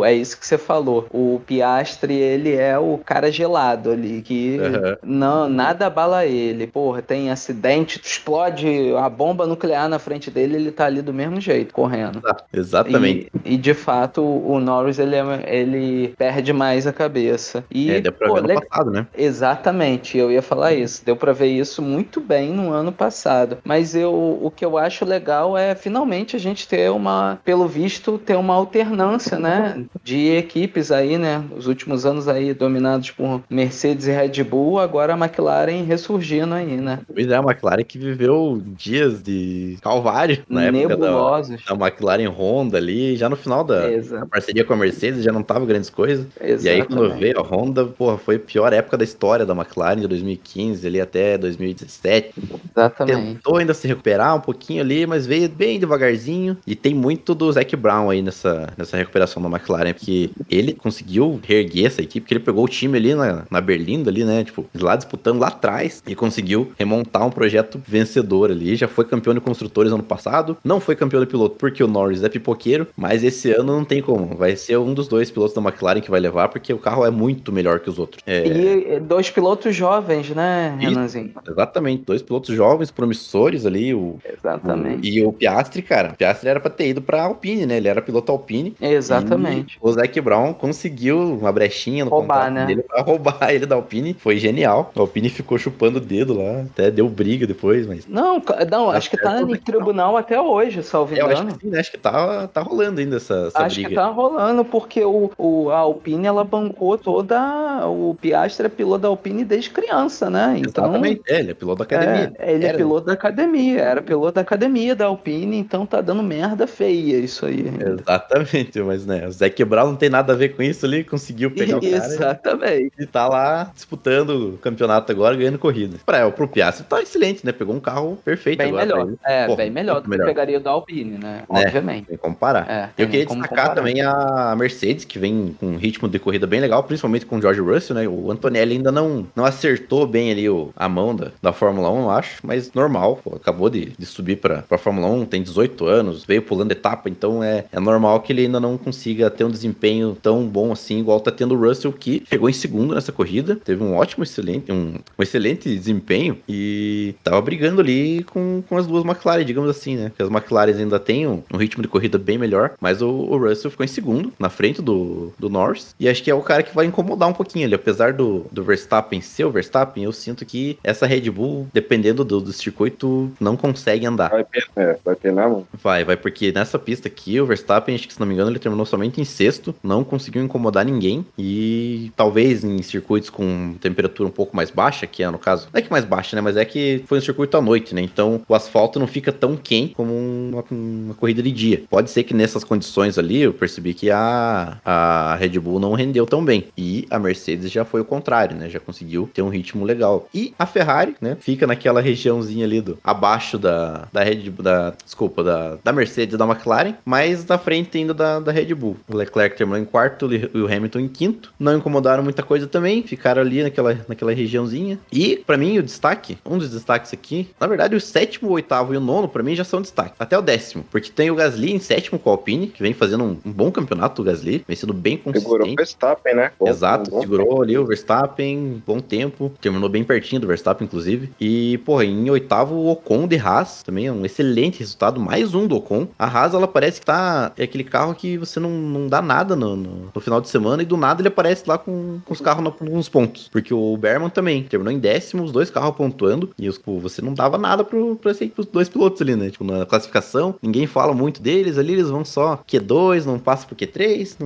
é isso que você falou. O Piastri, ele é o cara gelado ali, que nada abala ele. Porra, tem acidente, explode a bomba nuclear na frente dele, ele tá ali do mesmo jeito, correndo. Exatamente. E de fato, o Norris, ele perde mais a cabeça. E, deu pra ver no passado, né? Exatamente, eu ia falar isso. Deu pra ver isso muito bem no ano passado. Mas o que eu acho legal é finalmente a gente ter pelo visto, ter uma alternância, né? De equipes aí, né? Os últimos anos aí dominados por Mercedes e Red Bull, agora a McLaren ressurgindo aí, né? Pois é, a McLaren que viveu dias de calvário na época da McLaren Honda ali, já no final da parceria com a Mercedes, já não tava grandes coisas. Exatamente. E aí quando veio a Honda, porra, foi a pior época da história da McLaren, de 2015 ali até 2017. Exatamente. Tentou ainda se recuperar um pouquinho ali, mas veio bem devagarzinho. E tem muito do Zac Brown aí nessa recuperação da McLaren, porque ele conseguiu reerguer essa equipe, porque ele pegou o time ali na Berlinda ali, né, tipo, lá disputando lá atrás, e conseguiu remontar um projeto vencedor ali. Já foi campeão de construtores ano passado, não foi campeão de piloto porque o Norris é pipoqueiro, mas esse ano não tem como. Vai ser um dos 2 pilotos da McLaren que vai levar, porque o carro é muito melhor que os outros. E 2 pilotos jovens, né, Renanzinho? Exatamente, 2 pilotos jovens, promissores ali. Exatamente. E o Piastri, cara, o Piastri era pra ter ido pra Alpine, né? Ele era piloto Alpine. Exatamente. O Zac Brown conseguiu uma brechinha no contrato dele pra roubar ele da Alpine. Foi genial. A Alpine ficou chupando o dedo lá, até deu briga depois, mas... Não, acho que tá em tribunal até hoje, salvo engano. Eu acho que sim, né? Acho que tá rolando ainda essa briga. Acho que tá rolando, porque a Alpine, ela bancou toda o Piastri é piloto da Alpine desde criança, né? Então, Exatamente, ele é piloto da academia. ele é piloto da academia, era piloto da academia da Alpine, então tá dando merda feia isso aí. Exatamente, mas né, o Zac Brown não tem nada a ver com isso ali, conseguiu pegar o cara Exatamente. e tá lá disputando o campeonato agora, ganhando corrida. Pro Piastri tá excelente, né? Pegou um carro perfeito Bem agora. melhor. Porra, Bem melhor do que pegaria o da Alpine, né? Obviamente. Tem como parar. Eu queria destacar também a Mercedes, que vem com um ritmo de corrida bem legal, principalmente com o George Russell, né? O Antonelli ainda não acertou bem ali a mão da Fórmula 1, eu acho, mas normal, pô, acabou de subir pra Fórmula 1, tem 18 anos, veio pulando etapa, então é normal que ele ainda não consiga ter um desempenho tão bom assim, igual tá tendo o Russell, que chegou em segundo nessa corrida, teve um excelente desempenho e tava brigando ali com as duas McLaren, digamos assim, né? Porque as McLaren ainda têm um ritmo de corrida bem melhor, mas o Russell ficou em segundo, na frente do Norris, e acho que é o cara que vai incomodar um pouquinho ali, apesar do Verstappen ser o Verstappen, eu sinto que essa Red Bull, dependendo do circuito, não consegue andar. Vai penar, mano. Vai, porque nessa pista aqui, o Verstappen, acho que se não me engano, ele terminou somente em sexto, não conseguiu incomodar ninguém, e talvez em circuitos com temperatura um pouco mais baixa, que é no caso, não é que mais baixa, né, mas é que foi um circuito à noite, né, então o asfalto não fica tão quente como uma corrida de dia. Pode ser que nessas condições ali, eu percebi que a Red Bull não rendeu tão bem, e a Mercedes já foi o contrário, né, já conseguiu ter um ritmo legal. E a Ferrari, né, fica naquela regiãozinha ali abaixo da Mercedes e da McLaren, mas na frente ainda da Red Bull. O Leclerc terminou em quarto e o Hamilton em quinto. Não incomodaram muita coisa também, ficaram ali naquela regiãozinha. E, pra mim, um dos destaques aqui, na verdade, o sétimo, o oitavo e o nono, pra mim, já são destaque. Até o décimo, porque tem o Gasly em sétimo com a Alpine, que vem fazendo um bom campeonato, o Gasly, vem sendo bem consistente. Segurou o Verstappen, né? Exato, segurou ali o Verstappen, bom tempo, terminou bem pertinho do Verstappen, inclusive. E, porra, em oitavo, o Ocon de Haas, também é um excelente resultado, mais um do Ocon. A Haas, ela parece que é aquele carro que você não dá nada no final de semana, e do nada ele aparece lá com os carros nos pontos. Porque o Berman também terminou em décimo, os dois carros pontuando, e você não dava nada pros dois pilotos ali, né? Tipo, na classificação, ninguém fala muito deles ali, eles vão só Q2, não passa por Q3,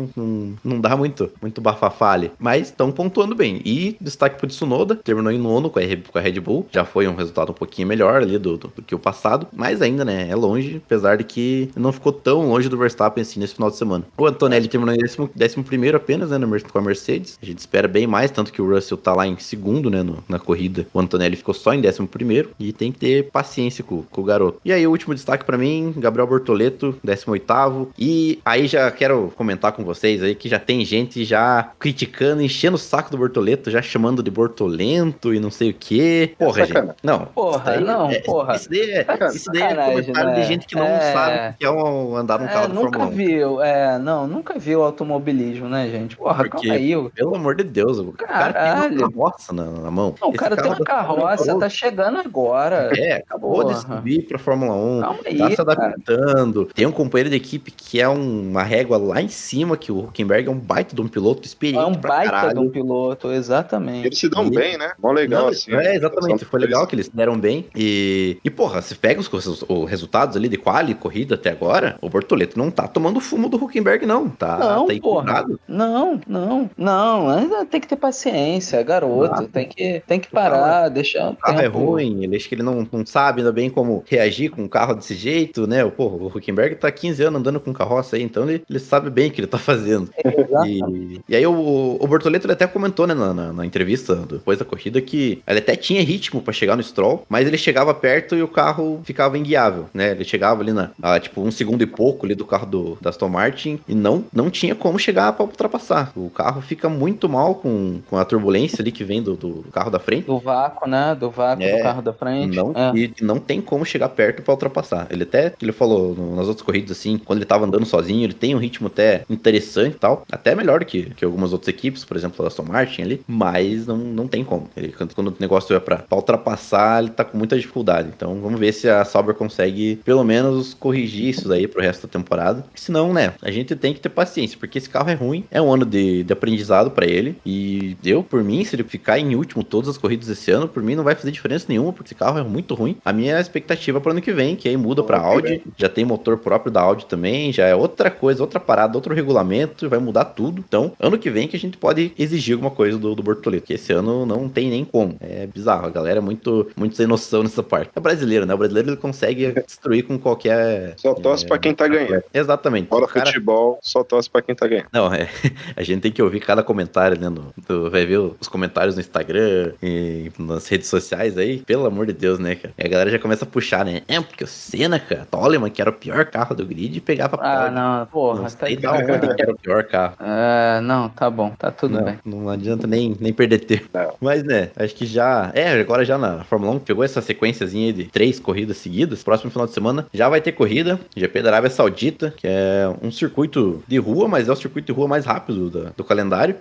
não dá muito bafafá ali. Mas estão pontuando bem. E destaque pro Tsunoda, terminou em nono com a Red Bull, já foi um resultado um pouquinho melhor ali do que o passado, mas ainda, né, é longe, apesar de que não ficou tão longe do Verstappen assim nesse final de semana. O Antonelli terminou em décimo primeiro apenas, né, com a Mercedes. A gente espera bem mais, tanto que o Russell tá lá em segundo, né, na corrida. O Antonelli ficou só em 11º e tem que ter paciência com o garoto. E aí o último destaque pra mim, Gabriel Bortoleto, 18º. E aí já quero comentar com vocês aí que já tem gente já criticando, enchendo o saco do Bortoleto, já chamando de Bortolento e não sei o que. Porra, gente. Não. Porra, Isso daí é comentário, né, de gente que não sabe o que é andar num carro de Fórmula 1. Nunca viu automobilismo, né, gente? Porra, porque, calma aí. pelo amor de Deus, o cara tem uma carroça na mão. Não, o cara tem uma carroça, tá chegando agora. Acabou de subir pra Fórmula 1. Calma aí, tá se adaptando. Tem um companheiro de equipe que é uma régua lá em cima, que o Huckenberg é um baita de um piloto experiente. É um baita de um piloto, exatamente. Eles se dão bem, né? Mó legal, assim. Exatamente. Foi legal que eles deram bem. E porra, se pega os resultados ali de quali, corrida até agora, o Bortoleto não tá tomando fumo do Huckenberg, não. Tá equilibrado. Não. Ainda tem que ter paciência, garoto. Tem que parar, deixar o carro é ruim, ele acha que ele não sabe ainda bem como reagir com um carro desse jeito, né? O Huckenberg tá 15 anos andando com carroça aí, então ele sabe bem o que ele tá fazendo. E aí o Bortoleto, ele até comentou, né, na entrevista depois da corrida, que ele até tinha ritmo pra chegar no Stroll, mas ele chegava perto e o carro ficava inguiável, né? Ele chegava ali tipo, 1 segundo e pouco ali do carro da Aston Martin e não tinha como chegar pra ultrapassar. O carro fica muito mal com a turbulência ali que vem do carro da frente. Do vácuo, né? Do carro da frente. E não tem como chegar perto pra ultrapassar. Ele falou nas outras corridas, assim, quando ele tava andando sozinho, ele tem um ritmo até interessante e tal, até melhor que algumas outras equipes, por exemplo, a Aston Martin ali, mas não tem como. Quando o negócio é pra ultrapassar, ele tá com muita dificuldade. Então vamos ver se a Sauber consegue pelo menos corrigir isso daí pro resto da temporada. Senão, né, a gente tem que ter paciência, porque esse carro é ruim, é um ano de aprendizado pra ele, e por mim, se ele ficar em último todas as corridas esse ano, por mim não vai fazer diferença nenhuma, porque esse carro é muito ruim. A minha expectativa pro ano que vem, que aí muda pra Audi, já tem motor próprio da Audi também, já é outra coisa, outra parada, outro regulamento, vai mudar tudo. Então, ano que vem que a gente pode exigir alguma coisa do Bortoleto, que esse ano não tem nem como. É bizarro, a galera é muito sem noção nessa parte. É brasileiro, né? O brasileiro ele consegue destruir com qualquer... Só torce pra quem tá ganhando. Exatamente. Fora futebol, só torce pra quem tá ganhando. Não, a gente tem que ouvir cada comentário, né? Vai ver os comentários no Instagram e nas redes sociais aí, pelo amor de Deus, né, cara? E a galera já começa a puxar, né? Porque o Senna, cara, Toleman, que era o pior carro do grid, pegava Ah, não, porra, não tá sei da onde que era o pior carro. Não, tá bom, tá tudo bem. Não adianta nem perder tempo. Não. Mas, né, acho que já... agora já na Fórmula 1, pegou essa sequenciazinha de 3 corridas seguidas. Próximo final de semana já vai ter corrida. GP da Arábia Saudita, que é um circuito de rua, mas é o circuito de rua mais rápido do calendário.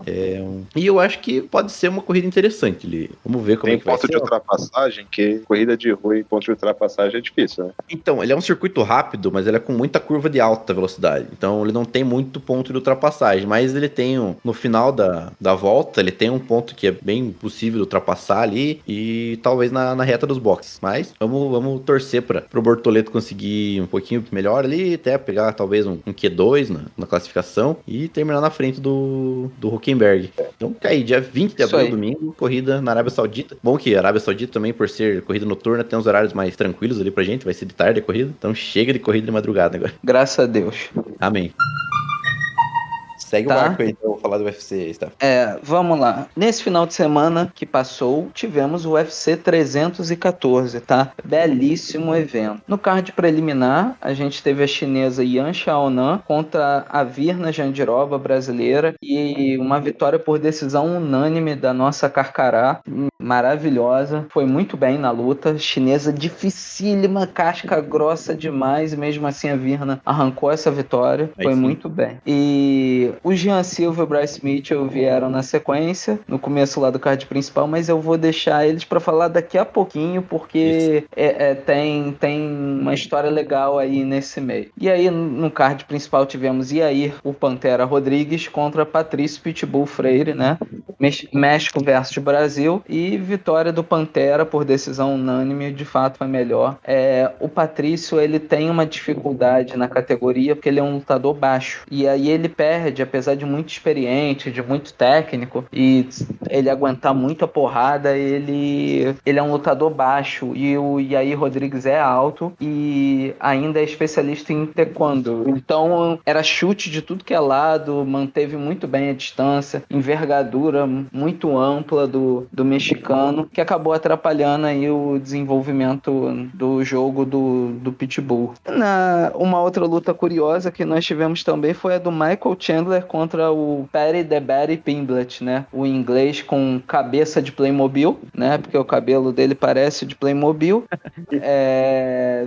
E eu acho que pode ser uma corrida interessante. Vamos ver como tem é que vai ser. Tem ponto de ultrapassagem, que corrida de rua e ponto de ultrapassagem é difícil, né? Então, ele é um circuito rápido, mas ele é com muita curva de alta velocidade. Então, ele não tem muito ponto de ultrapassagem, mas ele tem no final da volta, ele tem um ponto que é bem possível ultrapassar ali e talvez na reta dos boxes. Mas vamos torcer para o Bortoleto conseguir um pouquinho melhor ali, até pegar talvez um Q2 na classificação e terminar na frente do Hülkenberg. Então, cair dia 20 de abril, domingo, corrida na Arábia Saudita. Bom que a Arábia Saudita também, por ser corrida noturna, tem uns horários mais tranquilos ali pra gente, vai ser de tarde a corrida. Então chega de corrida de madrugada agora. Graças a Deus. Amém. Segue o barco aí, então, vou falar do UFC, tá? Vamos lá. Nesse final de semana que passou, tivemos o UFC 314, tá? Belíssimo evento. No card preliminar, a gente teve a chinesa Yan Xiaonan contra a Virna Jandiroba, brasileira, e uma vitória por decisão unânime da nossa Carcará, maravilhosa. Foi muito bem na luta. Chinesa dificílima, casca grossa demais, e mesmo assim a Virna arrancou essa vitória. Foi muito bem. E o Jean Silva e o Bryce Mitchell vieram na sequência, no começo lá do card principal, mas eu vou deixar eles para falar daqui a pouquinho, porque tem uma história legal aí nesse meio. E aí, no card principal, tivemos Yair, o Pantera Rodrigues, contra Patrício Pitbull Freire, né? México versus Brasil, e vitória do Pantera por decisão unânime, de fato foi melhor. O Patrício, ele tem uma dificuldade na categoria, porque ele é um lutador baixo, e aí ele perde, apesar de muito experiente, de muito técnico, e ele aguentar muita porrada, ele é um lutador baixo, e o Yair Rodrigues é alto, e ainda é especialista em taekwondo. Então, era chute de tudo que é lado, manteve muito bem a distância, envergadura muito ampla do mexicano, que acabou atrapalhando aí o desenvolvimento do jogo do Pitbull. Uma outra luta curiosa que nós tivemos também foi a do Michael Chandler contra o Paddy the Baddy Pimblett, né? O inglês com cabeça de Playmobil, né? Porque o cabelo dele parece de Playmobil.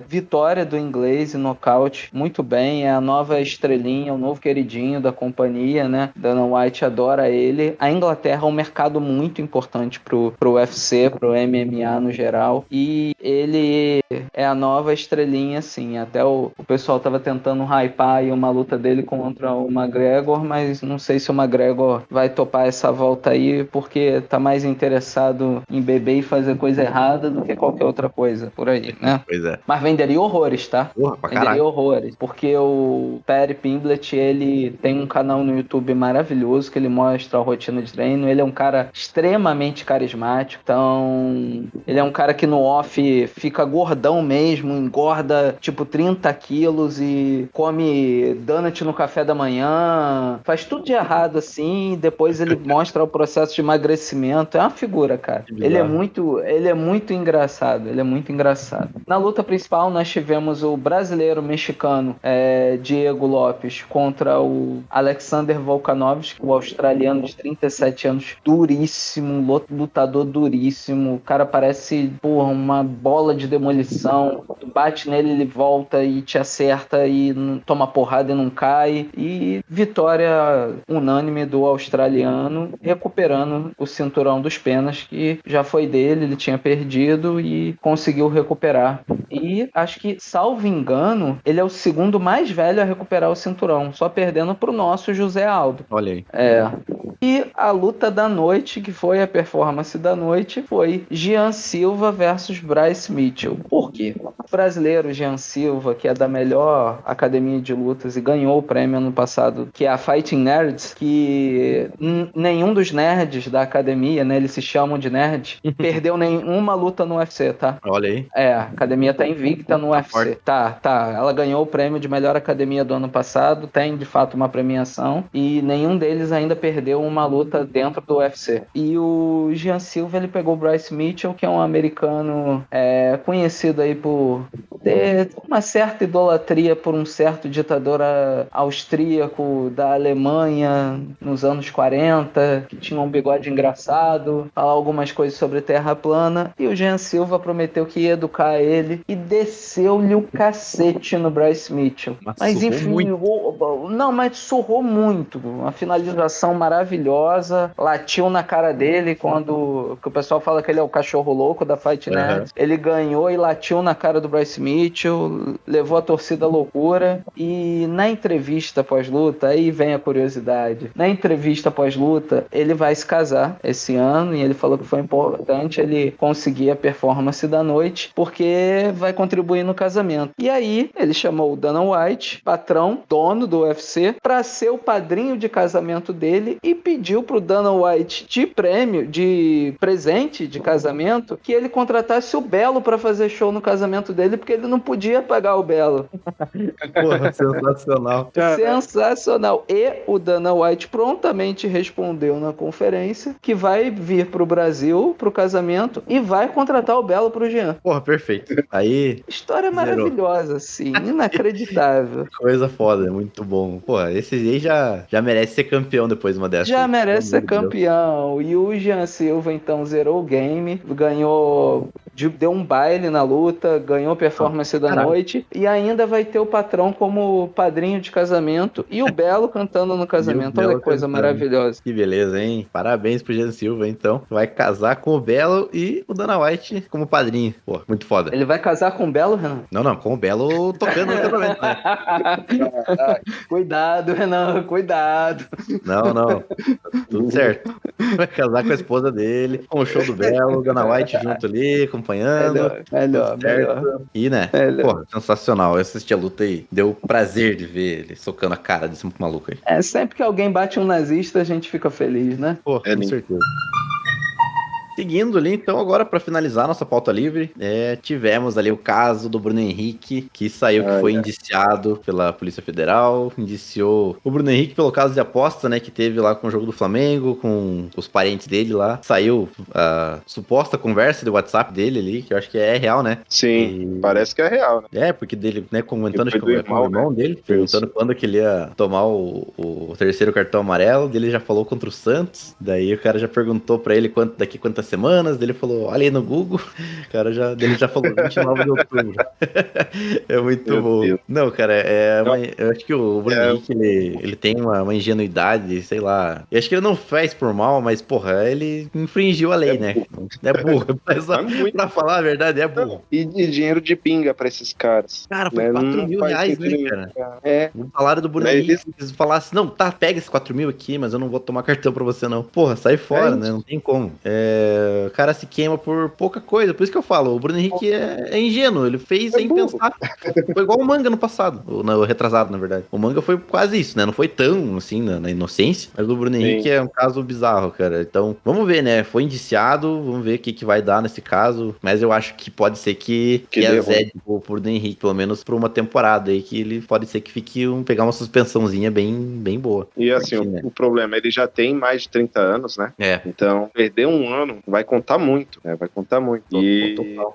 Vitória do inglês e nocaute, muito bem. É a nova estrelinha, o novo queridinho da companhia, né? Dana White adora ele. A Inglaterra é um mercado muito importante pro UFC, pro MMA no geral. E ele é a nova estrelinha, assim. Até o pessoal tava tentando hypar aí uma luta dele contra o McGregor, mas não sei se o McGregor vai topar essa volta aí, porque tá mais interessado em beber e fazer coisa errada do que qualquer outra coisa por aí, né? Pois é. Mas venderia horrores, tá? Porra, pra venderia caralho. Horrores, porque o Paddy Pimblett, ele tem um canal no YouTube maravilhoso, que ele mostra a rotina de treino. Ele é um cara extremamente carismático, então ele é um cara que no off fica gordão mesmo, engorda tipo 30 quilos e come donut no café da manhã, faz tudo de errado assim, depois ele mostra o processo de emagrecimento. É uma figura, cara. Ele é muito engraçado, Na luta principal nós tivemos o brasileiro mexicano Diego Lopes contra o Alexander Volkanovski, o australiano de 37 anos, duríssimo, lutador duríssimo. O cara parece, uma bola de demolição. Tu bate nele, ele volta e te acerta e toma porrada e não cai. E vitória unânime do australiano, recuperando o cinturão dos penas, que já foi dele, ele tinha perdido e conseguiu recuperar. E acho que, salvo engano, ele é o segundo mais velho a recuperar o cinturão, só perdendo pro nosso José Aldo. Olha aí. E a luta da noite, que foi a performance da noite, foi Jean Silva versus Bryce Mitchell. Por quê? brasileiro, Jean Silva, que é da melhor academia de lutas e ganhou o prêmio ano passado, que é a Fighting Nerds, que nenhum dos nerds da academia, né, eles se chamam de nerds, perdeu nenhuma luta no UFC, tá? Olha aí. A academia tá invicta no UFC. Forte. Tá. Ela ganhou o prêmio de melhor academia do ano passado, tem de fato uma premiação, e nenhum deles ainda perdeu uma luta dentro do UFC. E o Jean Silva, ele pegou o Bryce Mitchell, que é um americano conhecido aí por ter uma certa idolatria por um certo ditador austríaco da Alemanha nos anos 40, que tinha um bigode engraçado, falar algumas coisas sobre terra plana, e o Jean Silva prometeu que ia educar ele e desceu-lhe o cacete no Bryce Mitchell. Mas enfim, mas surrou muito. Uma finalização maravilhosa, latiu na cara dele quando que o pessoal fala que ele é o cachorro louco da Fight Nerd. Ele ganhou e latiu na cara do Bryce Mitchell, levou a torcida à loucura. E na entrevista pós-luta, aí vem a curiosidade, na entrevista pós-luta, ele vai se casar esse ano e ele falou que foi importante ele conseguir a performance da noite, porque vai contribuir no casamento. E aí, ele chamou o Dana White, patrão, dono do UFC, para ser o padrinho de casamento dele e pediu pro Dana White de prêmio, de presente de casamento, que ele contratasse o Belo para fazer show no casamento dele, porque ele não podia pagar o Belo. Porra, sensacional. Sensacional. E o Dana White prontamente respondeu na conferência que vai vir pro Brasil, pro casamento, e vai contratar o Belo pro Jean. Porra, perfeito. Aí... História maravilhosa, assim. Inacreditável. Coisa foda, muito bom. Porra, esse aí já merece ser campeão depois de uma dessas. Já merece ser campeão. E o Jean Silva, então, zerou o game, ganhou... Deu um baile na luta, ganhou performance da noite e ainda vai ter o patrão como padrinho de casamento e o Belo cantando no casamento. Olha que coisa maravilhosa. Que beleza, hein? Parabéns pro Jean Silva, então. Vai casar com o Belo e o Dana White como padrinho. Pô, muito foda. Ele vai casar com o Belo, Renan? Não, com o Belo tocando no casamento, né? Cuidado, Renan, cuidado. Não. Tudo certo. Vai casar com a esposa dele, com o show do Belo, o Dana White junto ali, acompanhando. Melhor. E, né? Pô, sensacional. Eu assisti a luta e deu prazer de ver ele socando a cara desse maluco aí. Sempre que alguém bate um nazista, a gente fica feliz, né? Pô, com certeza. Seguindo ali, então, agora para finalizar nossa pauta livre, tivemos ali o caso do Bruno Henrique, que saiu, que foi indiciado pela Polícia Federal, indiciou o Bruno Henrique pelo caso de aposta, né, que teve lá com o jogo do Flamengo, com os parentes dele lá. Saiu a suposta conversa do WhatsApp dele ali, que eu acho que é real, né? Sim, parece que é real, né? Porque dele, né, comentando com o irmão dele, perguntando quando que ele ia tomar o terceiro cartão amarelo, dele já falou contra o Santos, daí o cara já perguntou pra ele daqui quantas semanas, dele falou, olha aí no Google, o cara dele já falou 29 de outubro. É muito Meu bom. Deus. Não, cara, eu acho que o Bruno Henrique, ele tem uma ingenuidade, sei lá, eu acho que ele não faz por mal, mas, porra, ele infringiu a lei, né? Burro. É burro, mas pra falar a verdade, é burro. E dinheiro de pinga pra esses caras. Cara, foi 4 mil reais, né, cara? O salário do Bruno Henrique, eles falassem, não, tá, pega esses 4 mil aqui, mas eu não vou tomar cartão pra você, não. Porra, sai fora, né? Não tem como. O cara se queima por pouca coisa. Por isso que eu falo, o Bruno Henrique é ingênuo. Ele fez sem pensar. Foi igual o Manga no passado. O retrasado, na verdade. O Manga foi quase isso, né? Não foi tão, assim, na inocência. Mas o Bruno Henrique é um caso bizarro, cara. Então, vamos ver, né? Foi indiciado. Vamos ver o que vai dar nesse caso. Mas eu acho que pode ser que azede o Bruno Henrique, pelo menos por uma temporada aí, que ele pode ser que fique pegar uma suspensãozinha bem boa. E assim, o problema, ele já tem mais de 30 anos, né? Então, perder um ano vai contar muito, né? Vai contar muito.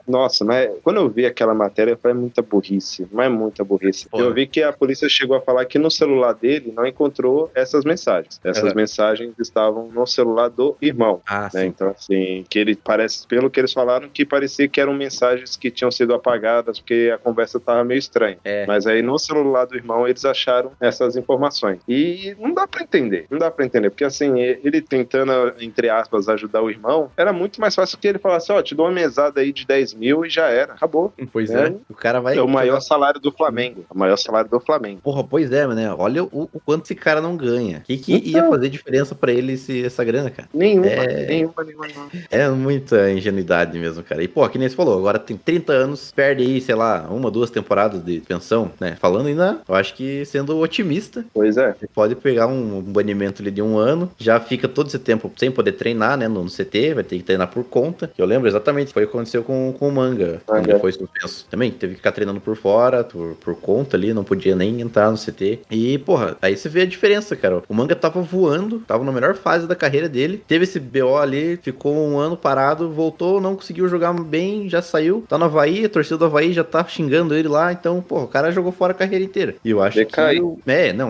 Nossa, né? Quando eu vi aquela matéria, foi muita burrice. Não é muita burrice. Porra. Eu vi que a polícia chegou a falar que no celular dele não encontrou essas mensagens. Essas mensagens estavam no celular do irmão. Né? Então, assim, que ele parece, pelo que eles falaram, que parecia que eram mensagens que tinham sido apagadas, porque a conversa tava meio estranha. Mas aí no celular do irmão eles acharam essas informações. E não dá pra entender. Porque assim, ele tentando, entre aspas, ajudar o irmão, era muito mais fácil que ele falasse, ó, te dou uma mesada aí de 10 mil e já era, acabou. Pois é. O cara vai... É o maior salário do Flamengo. O maior salário do Flamengo. Porra, pois é, né? Olha o quanto esse cara não ganha. O que ia fazer diferença pra ele essa grana, cara? Nenhuma. É muita ingenuidade mesmo, cara. E, pô, que nem você falou, agora tem 30 anos, perde aí, sei lá, 1, 2 temporadas de pensão, né? Falando ainda, eu acho que sendo otimista. Pois é. Você pode pegar um banimento ali de 1 ano, já fica todo esse tempo sem poder treinar, né? No CT, vai ter que treinar por conta. Eu lembro exatamente, foi o que aconteceu com o Manga, quando ele foi suspenso. Também teve que ficar treinando por fora, por conta ali, não podia nem entrar no CT. E, porra, aí você vê a diferença, cara. O Manga tava voando, tava na melhor fase da carreira dele, teve esse BO ali, ficou 1 ano parado, voltou, não conseguiu jogar bem, já saiu, tá no Avaí, a torcida do Avaí já tá xingando ele lá, então, porra, o cara jogou fora a carreira inteira. E eu acho decai.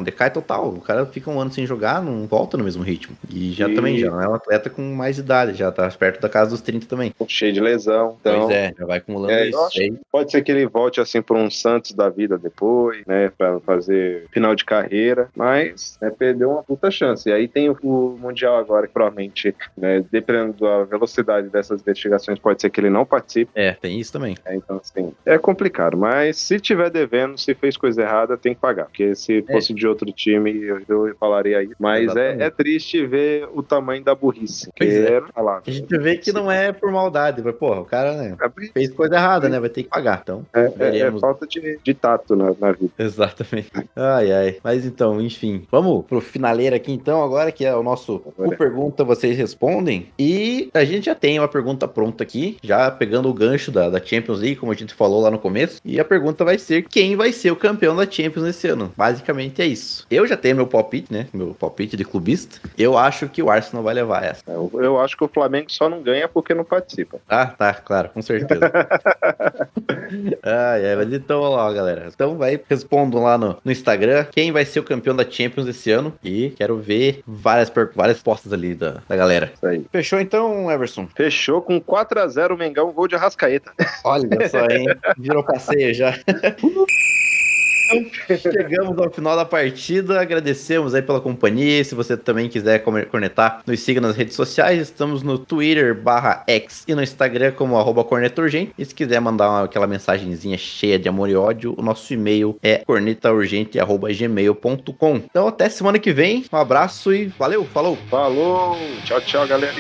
Decai total. O cara fica 1 ano sem jogar, não volta no mesmo ritmo. E já também já é um atleta com mais idade, já tá perto da casa dos 30 também. Cheio de lesão. Então, pois é, já vai acumulando isso. Pode ser que ele volte assim por um Santos da vida depois, né, pra fazer final de carreira, mas perdeu uma puta chance. E aí tem o Mundial agora, que provavelmente, né, dependendo da velocidade dessas investigações, pode ser que ele não participe. Tem isso também. Então, assim, é complicado, mas se tiver devendo, se fez coisa errada, tem que pagar, porque se fosse de outro time, eu falaria aí. Mas é triste ver o tamanho da burrice. A gente vê que não é por maldade, mas, porra, o cara, né, fez coisa errada, né, vai ter que pagar, então. É falta de tato na vida. Exatamente. Ai. Mas então, enfim, vamos pro finaleiro aqui então agora, que é o nosso O Pergunta, Vocês Respondem. E a gente já tem uma pergunta pronta aqui, já pegando o gancho da Champions League, como a gente falou lá no começo. E a pergunta vai ser: quem vai ser o campeão da Champions esse ano? Basicamente é isso. Eu já tenho meu palpite, né? Meu palpite de clubista. Eu acho que o Arsenal vai levar essa. Eu acho que o Flamengo só não ganha porque não participa. Tá, claro, com certeza. Mas então, ó, galera. Então respondam lá no Instagram quem vai ser o campeão da Champions esse ano. E quero ver várias respostas ali da galera. Isso aí. Fechou então, Everson? Fechou com 4-0 o Mengão, gol de Arrascaeta. Olha só, hein? Virou passeio já. Chegamos ao final da partida, agradecemos aí pela companhia. Se você também quiser cornetar, nos siga nas redes sociais. Estamos no Twitter/X e no Instagram como @corneturgente. E se quiser mandar aquela mensagenzinha cheia de amor e ódio, o nosso e-mail é cornetaurgente@gmail.com. Então até semana que vem, um abraço e valeu, falou! Falou, tchau, galera.